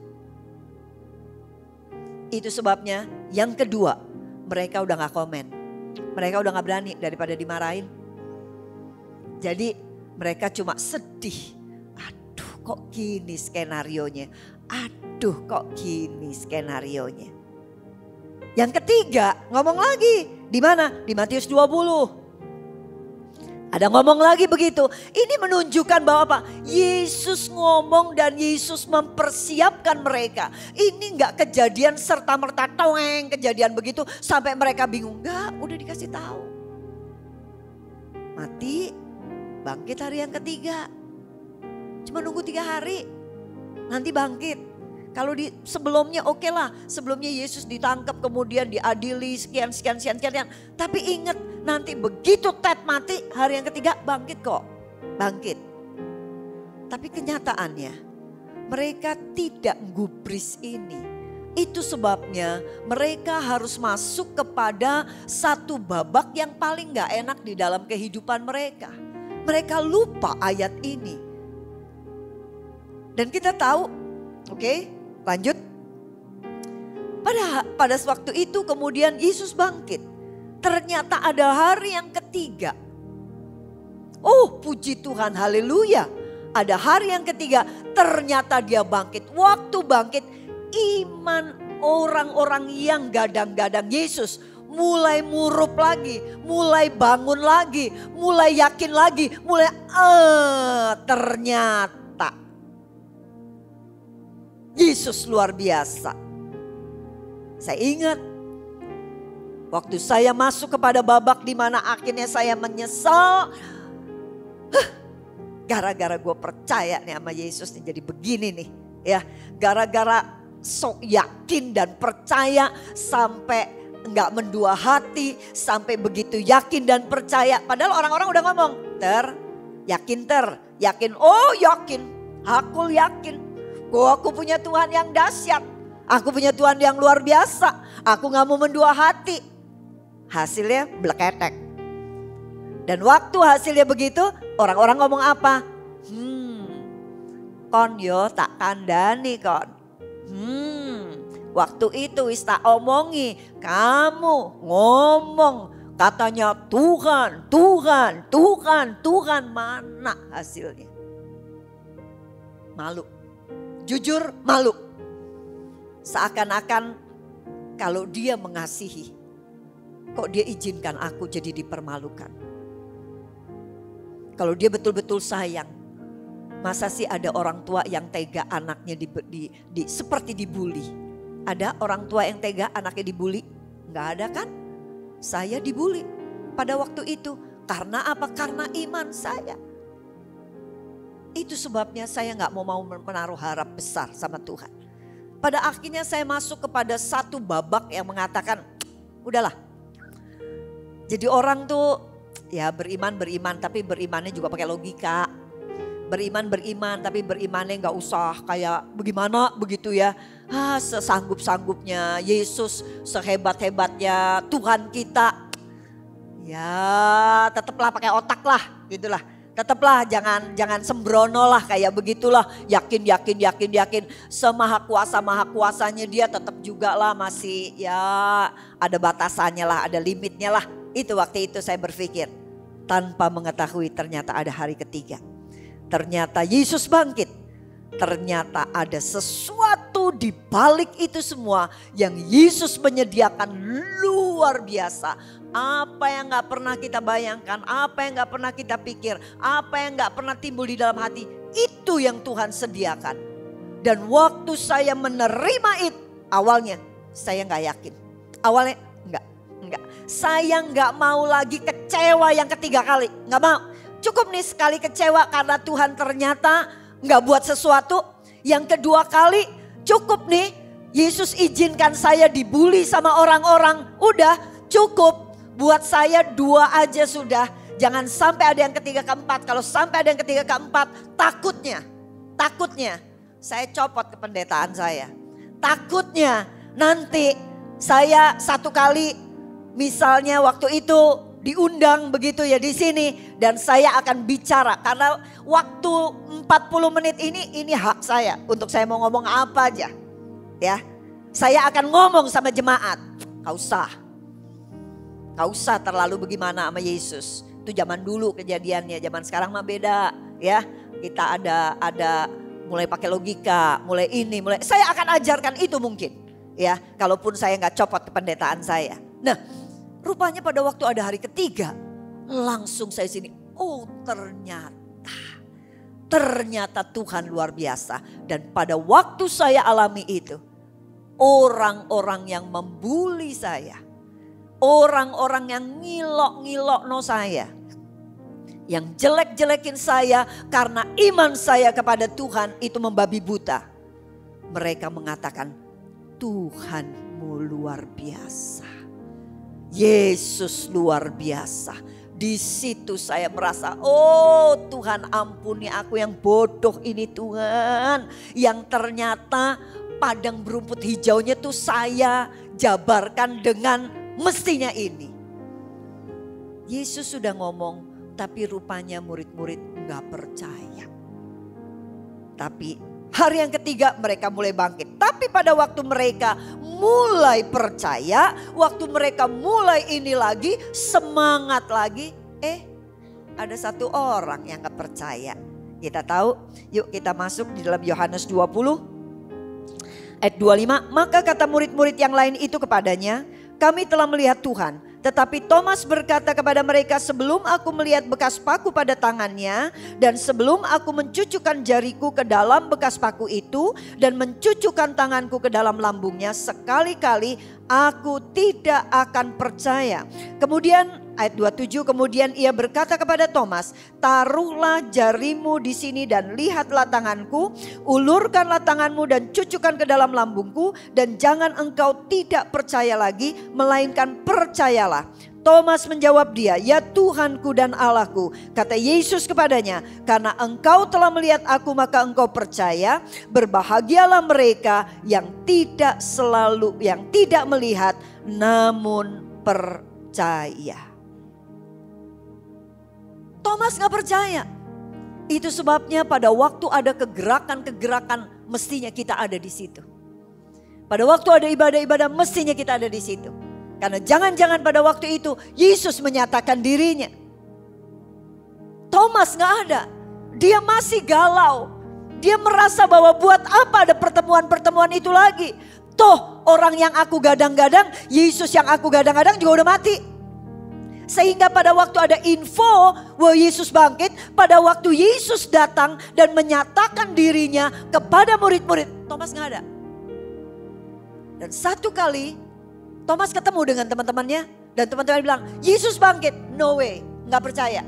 Itu sebabnya yang kedua, mereka udah gak komen. Mereka udah gak berani daripada dimarahin. Jadi mereka cuma sedih. Aduh kok gini skenarionya. Aduh kok gini skenarionya. Yang ketiga ngomong lagi. Di mana? Di Matius 20. Ada ngomong lagi begitu. Ini menunjukkan bahwa apa? Yesus ngomong dan Yesus mempersiapkan mereka. Ini enggak kejadian serta-merta toeng kejadian begitu sampai mereka bingung. Enggak, udah dikasih tahu. Mati, bangkit hari yang ketiga. Cuma nunggu 3 hari, nanti bangkit. Kalau sebelumnya oke lah, sebelumnya Yesus ditangkap kemudian diadili sekian. Tapi ingat nanti begitu Ted mati hari yang ketiga bangkit kok, bangkit. Tapi kenyataannya mereka tidak gubris ini. Itu sebabnya mereka harus masuk kepada satu babak yang paling gak enak di dalam kehidupan mereka. Mereka lupa ayat ini. Dan kita tahu, oke? Lanjut. Pada waktu itu kemudian Yesus bangkit. Ternyata ada hari yang ketiga. Oh puji Tuhan, haleluya. Ada hari yang ketiga, ternyata dia bangkit. Waktu bangkit, iman orang-orang yang gadang-gadang Yesus mulai murup lagi, mulai bangun lagi, mulai yakin lagi, ternyata Yesus luar biasa. Saya ingat waktu saya masuk kepada babak di mana akhirnya saya menyesal. Gara-gara gue percaya nih sama Yesus nih jadi begini nih. Ya, gara-gara sok yakin dan percaya sampai enggak mendua hati, sampai begitu yakin dan percaya. Padahal orang-orang udah ngomong, yakin, oh yakin, aku yakin. Aku punya Tuhan yang dahsyat. Aku punya Tuhan yang luar biasa. Aku gak mau mendua hati. Hasilnya bleketek. Dan waktu hasilnya begitu, orang-orang ngomong apa? Kon yo tak kandani kon. Waktu itu wis tak omongi. Kamu ngomong katanya Tuhan. Mana hasilnya? Malu. Jujur malu. Seakan-akan kalau dia mengasihi, kok dia izinkan aku jadi dipermalukan. Kalau dia betul-betul sayang, masa sih ada orang tua yang tega anaknya seperti dibully. Ada orang tua yang tega anaknya dibully? Enggak ada kan? Saya dibully pada waktu itu. Karena apa? Karena iman saya. Itu sebabnya saya gak mau menaruh harap besar sama Tuhan. Pada akhirnya saya masuk kepada satu babak yang mengatakan, udahlah. Jadi orang tuh ya beriman tapi berimannya juga pakai logika. beriman tapi berimannya nggak usah kayak bagaimana begitu ya. Sesanggup-sanggupnya Yesus, sehebat-hebatnya Tuhan kita. Ya tetaplah pakai otak lah gitulah. Tetaplah jangan sembrono lah kayak begitulah. Yakin. Semaha kuasanya dia tetap juga lah masih ya ada batasannya lah, ada limitnya lah. Itu waktu itu saya berpikir. Tanpa mengetahui ternyata ada hari ketiga. Ternyata Yesus bangkit. Ternyata ada sesuatu di balik itu semua yang Yesus menyediakan luar biasa. Apa yang gak pernah kita bayangkan, apa yang gak pernah kita pikir, apa yang gak pernah timbul di dalam hati. Itu yang Tuhan sediakan. Dan waktu saya menerima itu, awalnya saya gak yakin. Awalnya enggak. Saya gak mau lagi kecewa yang ketiga kali, gak mau. Cukup nih sekali kecewa karena Tuhan ternyata gak buat sesuatu. Yang kedua kali cukup nih Yesus izinkan saya dibully sama orang-orang. Udah cukup buat saya 2 aja sudah. Jangan sampai ada yang ketiga keempat. Kalau sampai ada yang ketiga keempat takutnya saya copot kependetaan saya. Takutnya nanti saya satu kali misalnya waktu itu diundang begitu ya di sini dan saya akan bicara karena waktu 40 menit ini hak saya untuk saya mau ngomong apa aja ya. Saya akan ngomong sama jemaat. Gak usah terlalu bagaimana sama Yesus. Itu zaman dulu kejadiannya, zaman sekarang mah beda ya. Kita ada mulai pakai logika, mulai saya akan ajarkan itu mungkin ya. Kalaupun saya nggak copot kependetaan saya. Nah, rupanya pada waktu ada hari ketiga, langsung saya sini. Oh ternyata Tuhan luar biasa. Dan pada waktu saya alami itu, orang-orang yang membuli saya, orang-orang yang ngilok saya, yang jelek-jelekin saya karena iman saya kepada Tuhan itu membabi buta. Mereka mengatakan, Tuhanmu luar biasa. Yesus luar biasa. Di situ saya merasa, oh Tuhan ampuni aku yang bodoh ini Tuhan. Yang ternyata padang berumput hijaunya tuh saya jabarkan dengan mestinya ini. Yesus sudah ngomong, tapi rupanya murid-murid gak percaya. Tapi hari yang ketiga mereka mulai bangkit. Tapi pada waktu mereka mulai percaya, waktu mereka mulai ini lagi, semangat lagi. Ada satu orang yang gak percaya. Kita tahu, yuk kita masuk di dalam Yohanes 20 ayat 25. Maka kata murid-murid yang lain itu kepadanya, kami telah melihat Tuhan. Tetapi Thomas berkata kepada mereka, sebelum aku melihat bekas paku pada tangannya dan sebelum aku mencucukkan jariku ke dalam bekas paku itu dan mencucukkan tanganku ke dalam lambungnya, sekali-kali aku tidak akan percaya. Kemudian ayat 27, kemudian ia berkata kepada Thomas, taruhlah jarimu di sini dan lihatlah tanganku, ulurkanlah tanganmu dan cucukkan ke dalam lambungku, dan jangan engkau tidak percaya lagi, melainkan percayalah. Thomas menjawab dia, ya Tuhanku dan Allahku. Kata Yesus kepadanya, karena engkau telah melihat aku maka engkau percaya. Berbahagialah mereka yang tidak melihat namun percaya. Thomas gak percaya. Itu sebabnya pada waktu ada kegerakan-kegerakan mestinya kita ada di situ. Pada waktu ada ibadah-ibadah mestinya kita ada di situ. Karena jangan-jangan pada waktu itu Yesus menyatakan dirinya. Thomas gak ada. Dia masih galau. Dia merasa bahwa buat apa ada pertemuan-pertemuan itu lagi. Toh orang yang aku gadang-gadang, Yesus yang aku gadang-gadang juga udah mati. Sehingga pada waktu ada info bahwa Yesus bangkit, pada waktu Yesus datang dan menyatakan dirinya kepada murid-murid, Thomas gak ada. Dan satu kali Thomas ketemu dengan teman-temannya dan teman-teman bilang, Yesus bangkit, no way, gak percaya.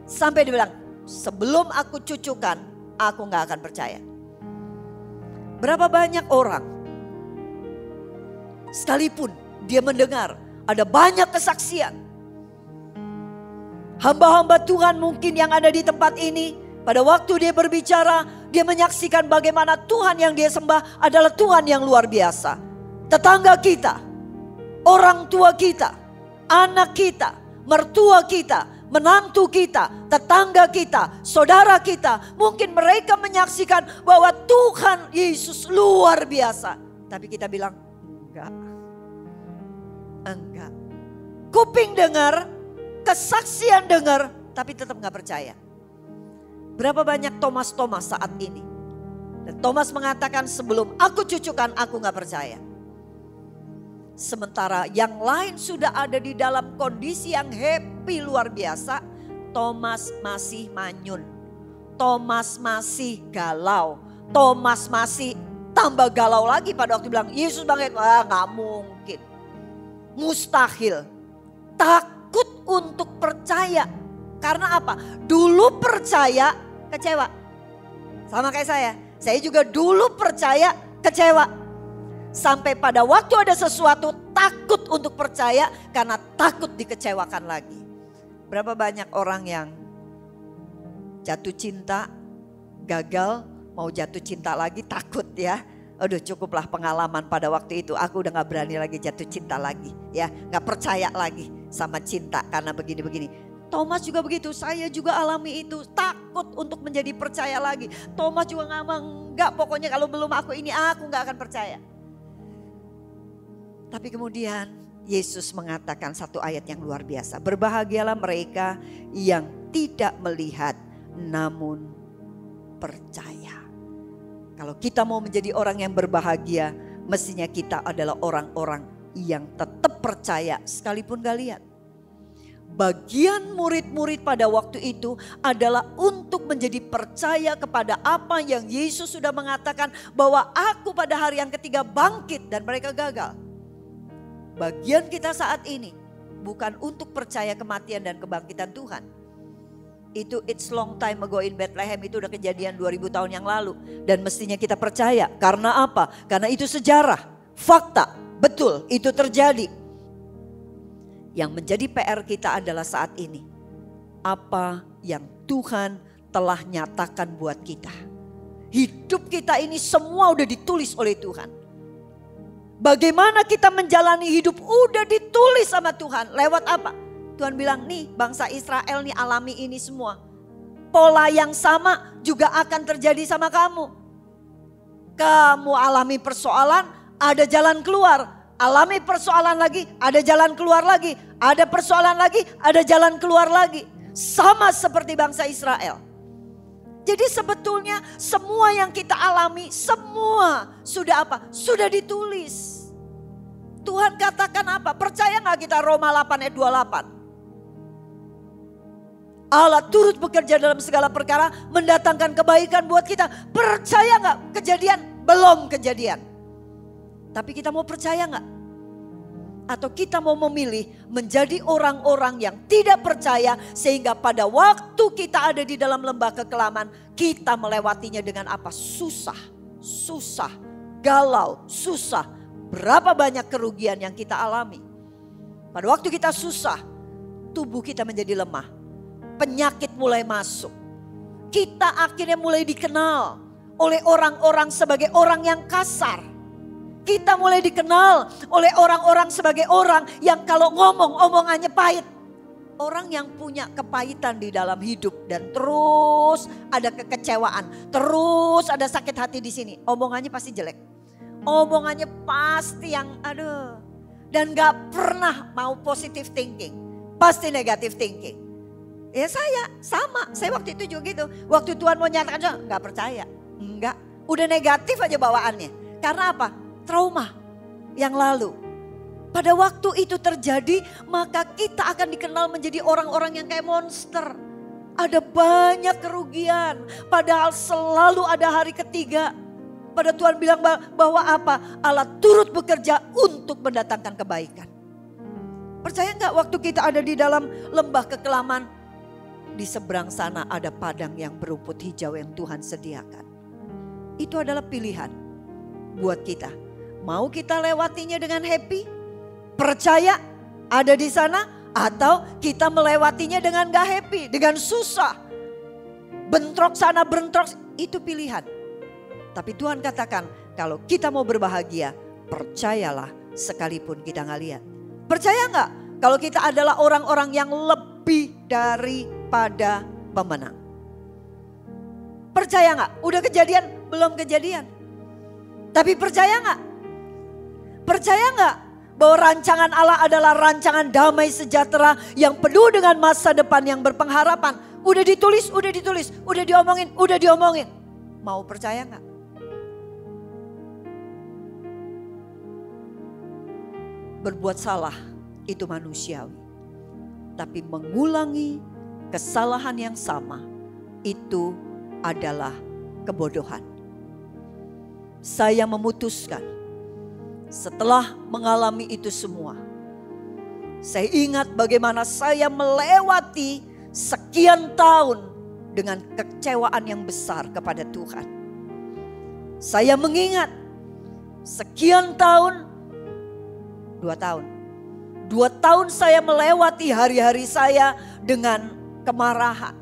Sampai dia bilang, sebelum aku cucukkan, aku gak akan percaya. Berapa banyak orang, sekalipun dia mendengar, ada banyak kesaksian. Hamba-hamba Tuhan mungkin yang ada di tempat ini, pada waktu dia berbicara, dia menyaksikan bagaimana Tuhan yang dia sembah adalah Tuhan yang luar biasa. Tetangga kita, orang tua kita, anak kita, mertua kita, menantu kita, tetangga kita, saudara kita. Mungkin mereka menyaksikan bahwa Tuhan Yesus luar biasa. Tapi kita bilang, enggak. Kuping dengar, kesaksian dengar, tapi tetap gak percaya. Berapa banyak Thomas saat ini. Dan Thomas mengatakan, sebelum aku cucukan, aku gak percaya. Sementara yang lain sudah ada di dalam kondisi yang happy luar biasa, Thomas masih manyun. Thomas masih galau. Thomas masih tambah galau lagi pada waktu bilang, Yesus bangkit. Wah, gak mungkin. Mustahil. Takut untuk percaya. Karena apa? Dulu percaya, kecewa. Sama kayak saya. Saya juga dulu percaya, kecewa. Sampai pada waktu ada sesuatu takut untuk percaya karena takut dikecewakan lagi. Berapa banyak orang yang jatuh cinta, gagal, mau jatuh cinta lagi takut ya. Aduh, cukuplah pengalaman pada waktu itu. Aku udah gak berani lagi jatuh cinta lagi ya. Gak percaya lagi sama cinta karena begini-begini. Thomas juga begitu, saya juga alami itu. Takut untuk menjadi percaya lagi. Thomas juga ngomong, enggak, pokoknya kalau belum aku ini aku gak akan percaya. Tapi kemudian Yesus mengatakan satu ayat yang luar biasa. Berbahagialah mereka yang tidak melihat namun percaya. Kalau kita mau menjadi orang yang berbahagia, mestinya kita adalah orang-orang yang tetap percaya sekalipun gak lihat. Bagian murid-murid pada waktu itu adalah untuk menjadi percaya kepada apa yang Yesus sudah mengatakan bahwa aku pada hari yang ketiga bangkit dan mereka gagal. Bagian kita saat ini bukan untuk percaya kematian dan kebangkitan Tuhan. Itu it's long time ago in Bethlehem, itu udah kejadian 2000 tahun yang lalu. Dan mestinya kita percaya. Karena apa? Karena itu sejarah, fakta, betul itu terjadi. Yang menjadi PR kita adalah saat ini. Apa yang Tuhan telah nyatakan buat kita. Hidup kita ini semua udah ditulis oleh Tuhan. Bagaimana kita menjalani hidup udah ditulis sama Tuhan. Lewat apa? Tuhan bilang nih bangsa Israel nih alami ini semua. Pola yang sama juga akan terjadi sama kamu. Kamu alami persoalan, ada jalan keluar. Alami persoalan lagi, ada jalan keluar lagi. Ada persoalan lagi, ada jalan keluar lagi. Sama seperti bangsa Israel. Jadi sebetulnya semua yang kita alami, semua sudah apa? Sudah ditulis. Tuhan katakan apa? Percaya gak kita Roma 8 ayat 28? Allah turut bekerja dalam segala perkara, mendatangkan kebaikan buat kita. Percaya gak? Kejadian? Belum kejadian. Tapi kita mau percaya gak? Atau kita mau memilih menjadi orang-orang yang tidak percaya sehingga pada waktu kita ada di dalam lembah kekelaman kita melewatinya dengan apa? Susah, galau, susah. Berapa banyak kerugian yang kita alami. Pada waktu kita susah, tubuh kita menjadi lemah. Penyakit mulai masuk. Kita akhirnya mulai dikenal oleh orang-orang sebagai orang yang kasar. Kita mulai dikenal oleh orang-orang sebagai orang yang kalau ngomong omongannya pahit. Orang yang punya kepahitan di dalam hidup dan terus ada kekecewaan, terus ada sakit hati di sini. Omongannya pasti jelek. Omongannya pasti yang aduh. Dan gak pernah mau positive thinking. Pasti negative thinking. Ya saya sama, saya waktu itu juga gitu. Waktu Tuhan mau nyatakan gak percaya. Enggak, udah negatif aja bawaannya. Karena apa? Trauma yang lalu. Pada waktu itu terjadi, maka kita akan dikenal menjadi orang-orang yang kayak monster. Ada banyak kerugian, padahal selalu ada hari ketiga. Pada Tuhan bilang bahwa apa? Allah turut bekerja untuk mendatangkan kebaikan. Percaya nggak waktu kita ada di dalam lembah kekelaman, di seberang sana ada padang yang berumput hijau yang Tuhan sediakan. Itu adalah pilihan buat kita. Mau kita lewatinya dengan happy, percaya ada di sana, Atau kita melewatinya dengan gak happy, dengan susah. Bentrok sana, bentrok, itu pilihan. Tapi Tuhan katakan, kalau kita mau berbahagia, percayalah sekalipun kita gak lihat. Percaya gak kalau kita adalah orang-orang yang lebih daripada pemenang? Percaya gak? Udah kejadian? Belum kejadian. Tapi percaya gak? Percaya gak bahwa rancangan Allah adalah rancangan damai sejahtera yang penuh dengan masa depan yang berpengharapan? Udah ditulis, udah diomongin. Mau percaya gak? Berbuat salah itu manusiawi. Tapi mengulangi kesalahan yang sama itu adalah kebodohan. Saya memutuskan setelah mengalami itu semua. Saya ingat bagaimana saya melewati sekian tahun dengan kekecewaan yang besar kepada Tuhan. Saya mengingat sekian tahun, 2 tahun. 2 tahun saya melewati hari-hari saya dengan kemarahan.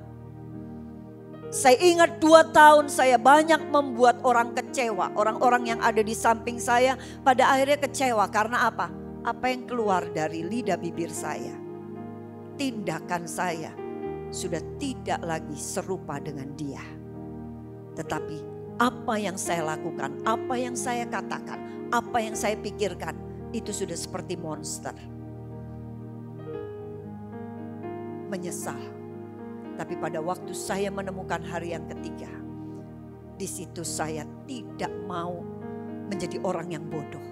Saya ingat 2 tahun saya banyak membuat orang kecewa. Orang-orang yang ada di samping saya pada akhirnya kecewa. Karena apa? Apa yang keluar dari lidah bibir saya. Tindakan saya sudah tidak lagi serupa dengan dia. Tetapi apa yang saya lakukan, apa yang saya katakan, apa yang saya pikirkan, itu sudah seperti monster. Menyesal. Tapi pada waktu saya menemukan hari yang ketiga, di situ saya tidak mau menjadi orang yang bodoh.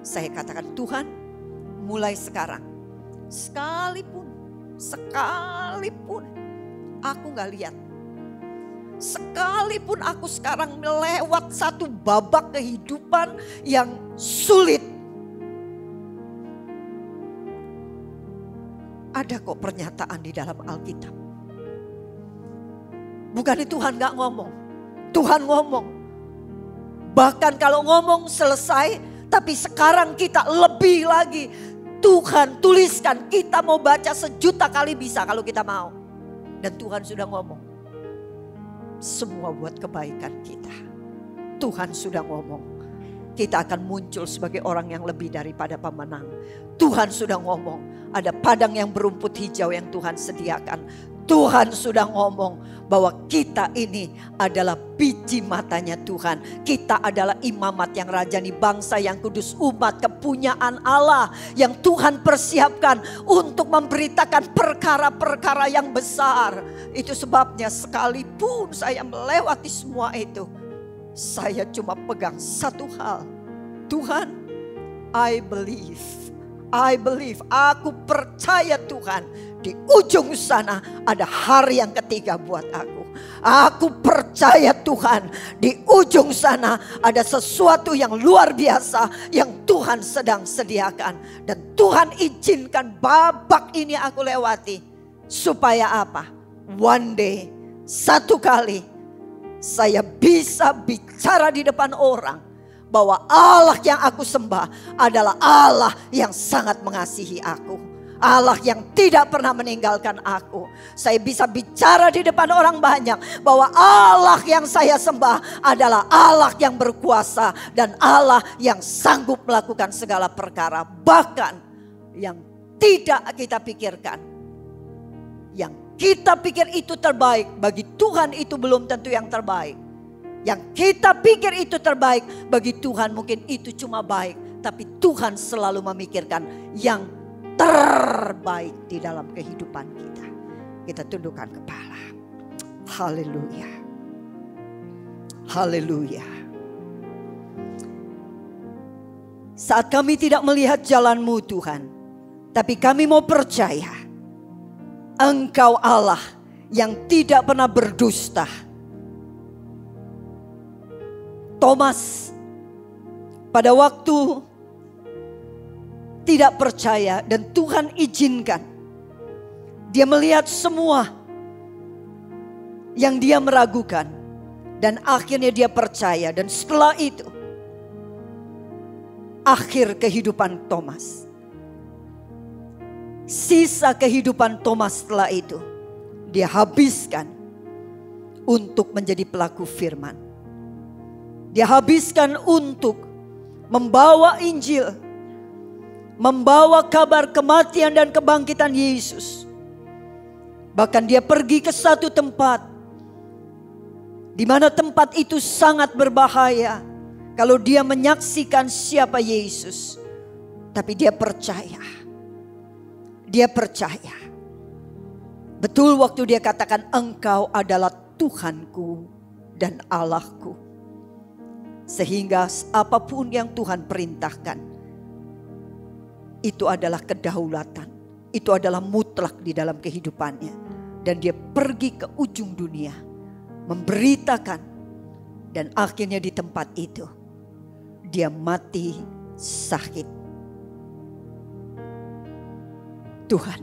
Saya katakan, Tuhan, mulai sekarang, sekalipun aku gak lihat, sekalipun aku sekarang melewat satu babak kehidupan yang sulit, ada kok pernyataan di dalam Alkitab. Bukannya Tuhan gak ngomong. Tuhan ngomong. Bahkan kalau ngomong selesai, tapi sekarang kita lebih lagi. Tuhan tuliskan, kita mau baca 1.000.000 kali bisa kalau kita mau. Dan Tuhan sudah ngomong. Semua buat kebaikan kita. Tuhan sudah ngomong. Kita akan muncul sebagai orang yang lebih daripada pemenang. Tuhan sudah ngomong. Ada padang yang berumput hijau yang Tuhan sediakan. Tuhan sudah ngomong bahwa kita ini adalah biji matanya Tuhan. Kita adalah imamat yang rajani, bangsa yang kudus, umat kepunyaan Allah yang Tuhan persiapkan untuk memberitakan perkara-perkara yang besar. Itu sebabnya sekalipun saya melewati semua itu, saya cuma pegang satu hal. Tuhan, I believe, aku percaya Tuhan. Di ujung sana ada hari yang ketiga buat aku. Aku percaya Tuhan, di ujung sana ada sesuatu yang luar biasa yang Tuhan sedang sediakan. Dan Tuhan izinkan babak ini aku lewati. Supaya apa? One day, satu kali saya bisa bicara di depan orang. Bahwa Allah yang aku sembah adalah Allah yang sangat mengasihi aku. Allah yang tidak pernah meninggalkan aku. Saya bisa bicara di depan orang banyak bahwa Allah yang saya sembah adalah Allah yang berkuasa dan Allah yang sanggup melakukan segala perkara, bahkan yang tidak kita pikirkan. Yang kita pikir itu terbaik, bagi Tuhan itu belum tentu yang terbaik. Yang kita pikir itu terbaik, bagi Tuhan mungkin itu cuma baik, tapi Tuhan selalu memikirkan yang terbaik di dalam kehidupan kita. Kita tundukkan kepala. Haleluya. Haleluya. Saat kami tidak melihat jalan-Mu Tuhan, tapi kami mau percaya Engkau Allah yang tidak pernah berdusta. Thomas pada waktu tidak percaya dan Tuhan izinkan. Dia melihat semua yang dia meragukan. Dan akhirnya dia percaya. Dan setelah itu, akhir kehidupan Thomas. Sisa kehidupan Thomas setelah itu dia habiskan untuk menjadi pelaku firman. Dia habiskan untuk membawa Injil, membawa kabar kematian dan kebangkitan Yesus. Bahkan dia pergi ke satu tempat di mana tempat itu sangat berbahaya kalau dia menyaksikan siapa Yesus. Tapi dia percaya. Dia percaya. Betul waktu dia katakan, engkau adalah Tuhanku dan Allahku. Sehingga apapun yang Tuhan perintahkan, itu adalah kedaulatan. Itu adalah mutlak di dalam kehidupannya. Dan dia pergi ke ujung dunia, memberitakan. Dan akhirnya di tempat itu, dia mati sakit. Tuhan,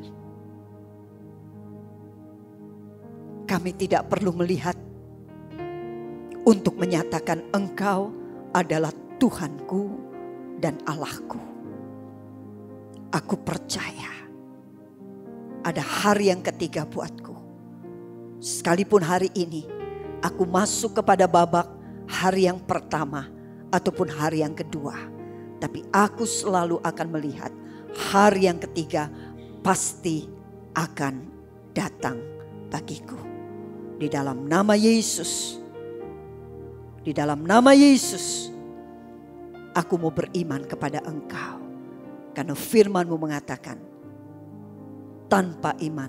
kami tidak perlu melihat untuk menyatakan engkau adalah Tuhanku dan Allahku. Aku percaya ada hari yang ketiga buatku. Sekalipun hari ini aku masuk kepada babak hari yang pertama ataupun hari yang kedua, tapi aku selalu akan melihat hari yang ketiga pasti akan datang bagiku. Di dalam nama Yesus, di dalam nama Yesus, aku mau beriman kepada engkau. Karena firman-Mu mengatakan, tanpa iman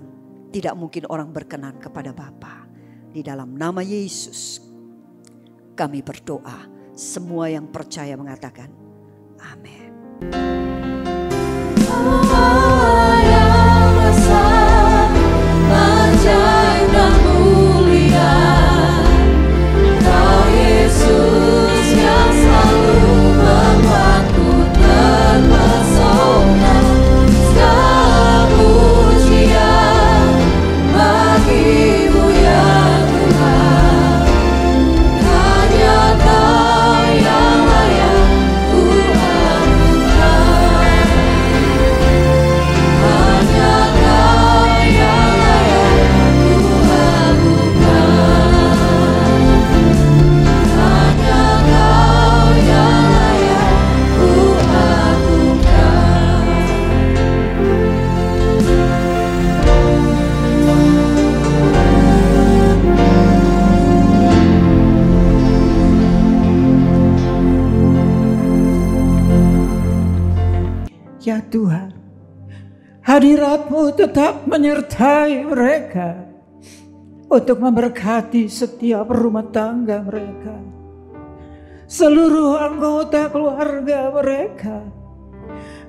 tidak mungkin orang berkenan kepada Bapa. Di dalam nama Yesus, kami berdoa. Semua yang percaya mengatakan, amin. Ya Tuhan, hadirat-Mu tetap menyertai mereka untuk memberkati setiap rumah tangga mereka, seluruh anggota keluarga mereka.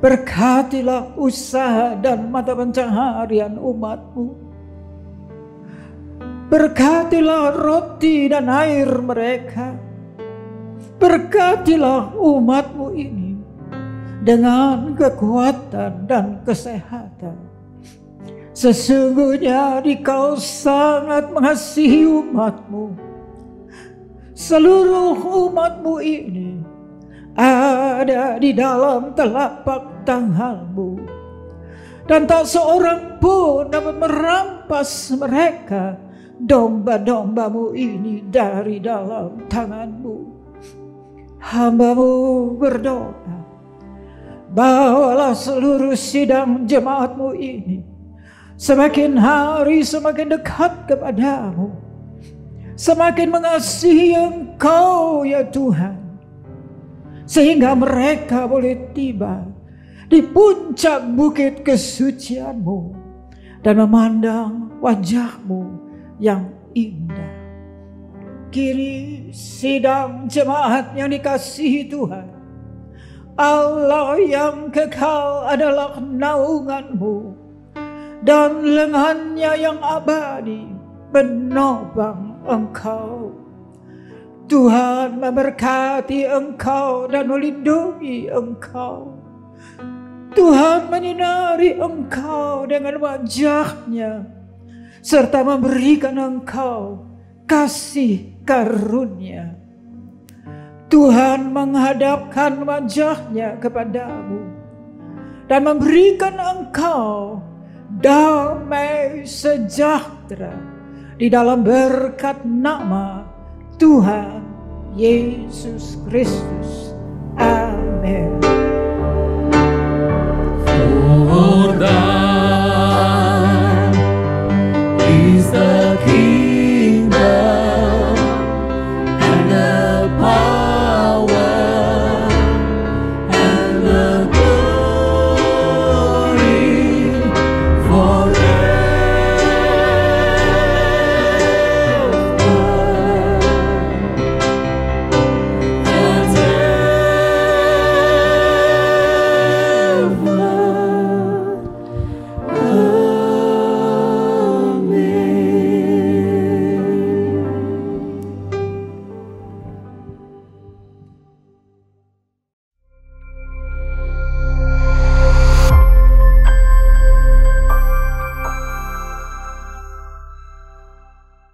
Berkatilah usaha dan mata pencaharian umat-Mu. Berkatilah roti dan air mereka. Berkatilah umat-Mu ini dengan kekuatan dan kesehatan. Sesungguhnya Engkau sangat mengasihi umat-Mu. Seluruh umat-Mu ini ada di dalam telapak tangan-Mu. Dan tak seorang pun dapat merampas mereka, domba-domba-Mu ini, dari dalam tangan-Mu. Hamba-Mu berdoa, bawalah seluruh sidang jemaat-Mu ini semakin hari semakin dekat kepadamu, semakin mengasihi Engkau ya Tuhan, sehingga mereka boleh tiba di puncak bukit kesucian-Mu dan memandang wajah-Mu yang indah. Kini sidang jemaat yang dikasihi Tuhan, Allah yang kekal adalah naungan-Mu, dan lengannya yang abadi menopang Engkau. Tuhan memberkati Engkau dan melindungi Engkau. Tuhan menyinari Engkau dengan wajah-Nya, serta memberikan Engkau kasih karunia. Tuhan menghadapkan wajah-Nya kepadamu dan memberikan engkau damai sejahtera di dalam berkat nama Tuhan Yesus Kristus. Amin.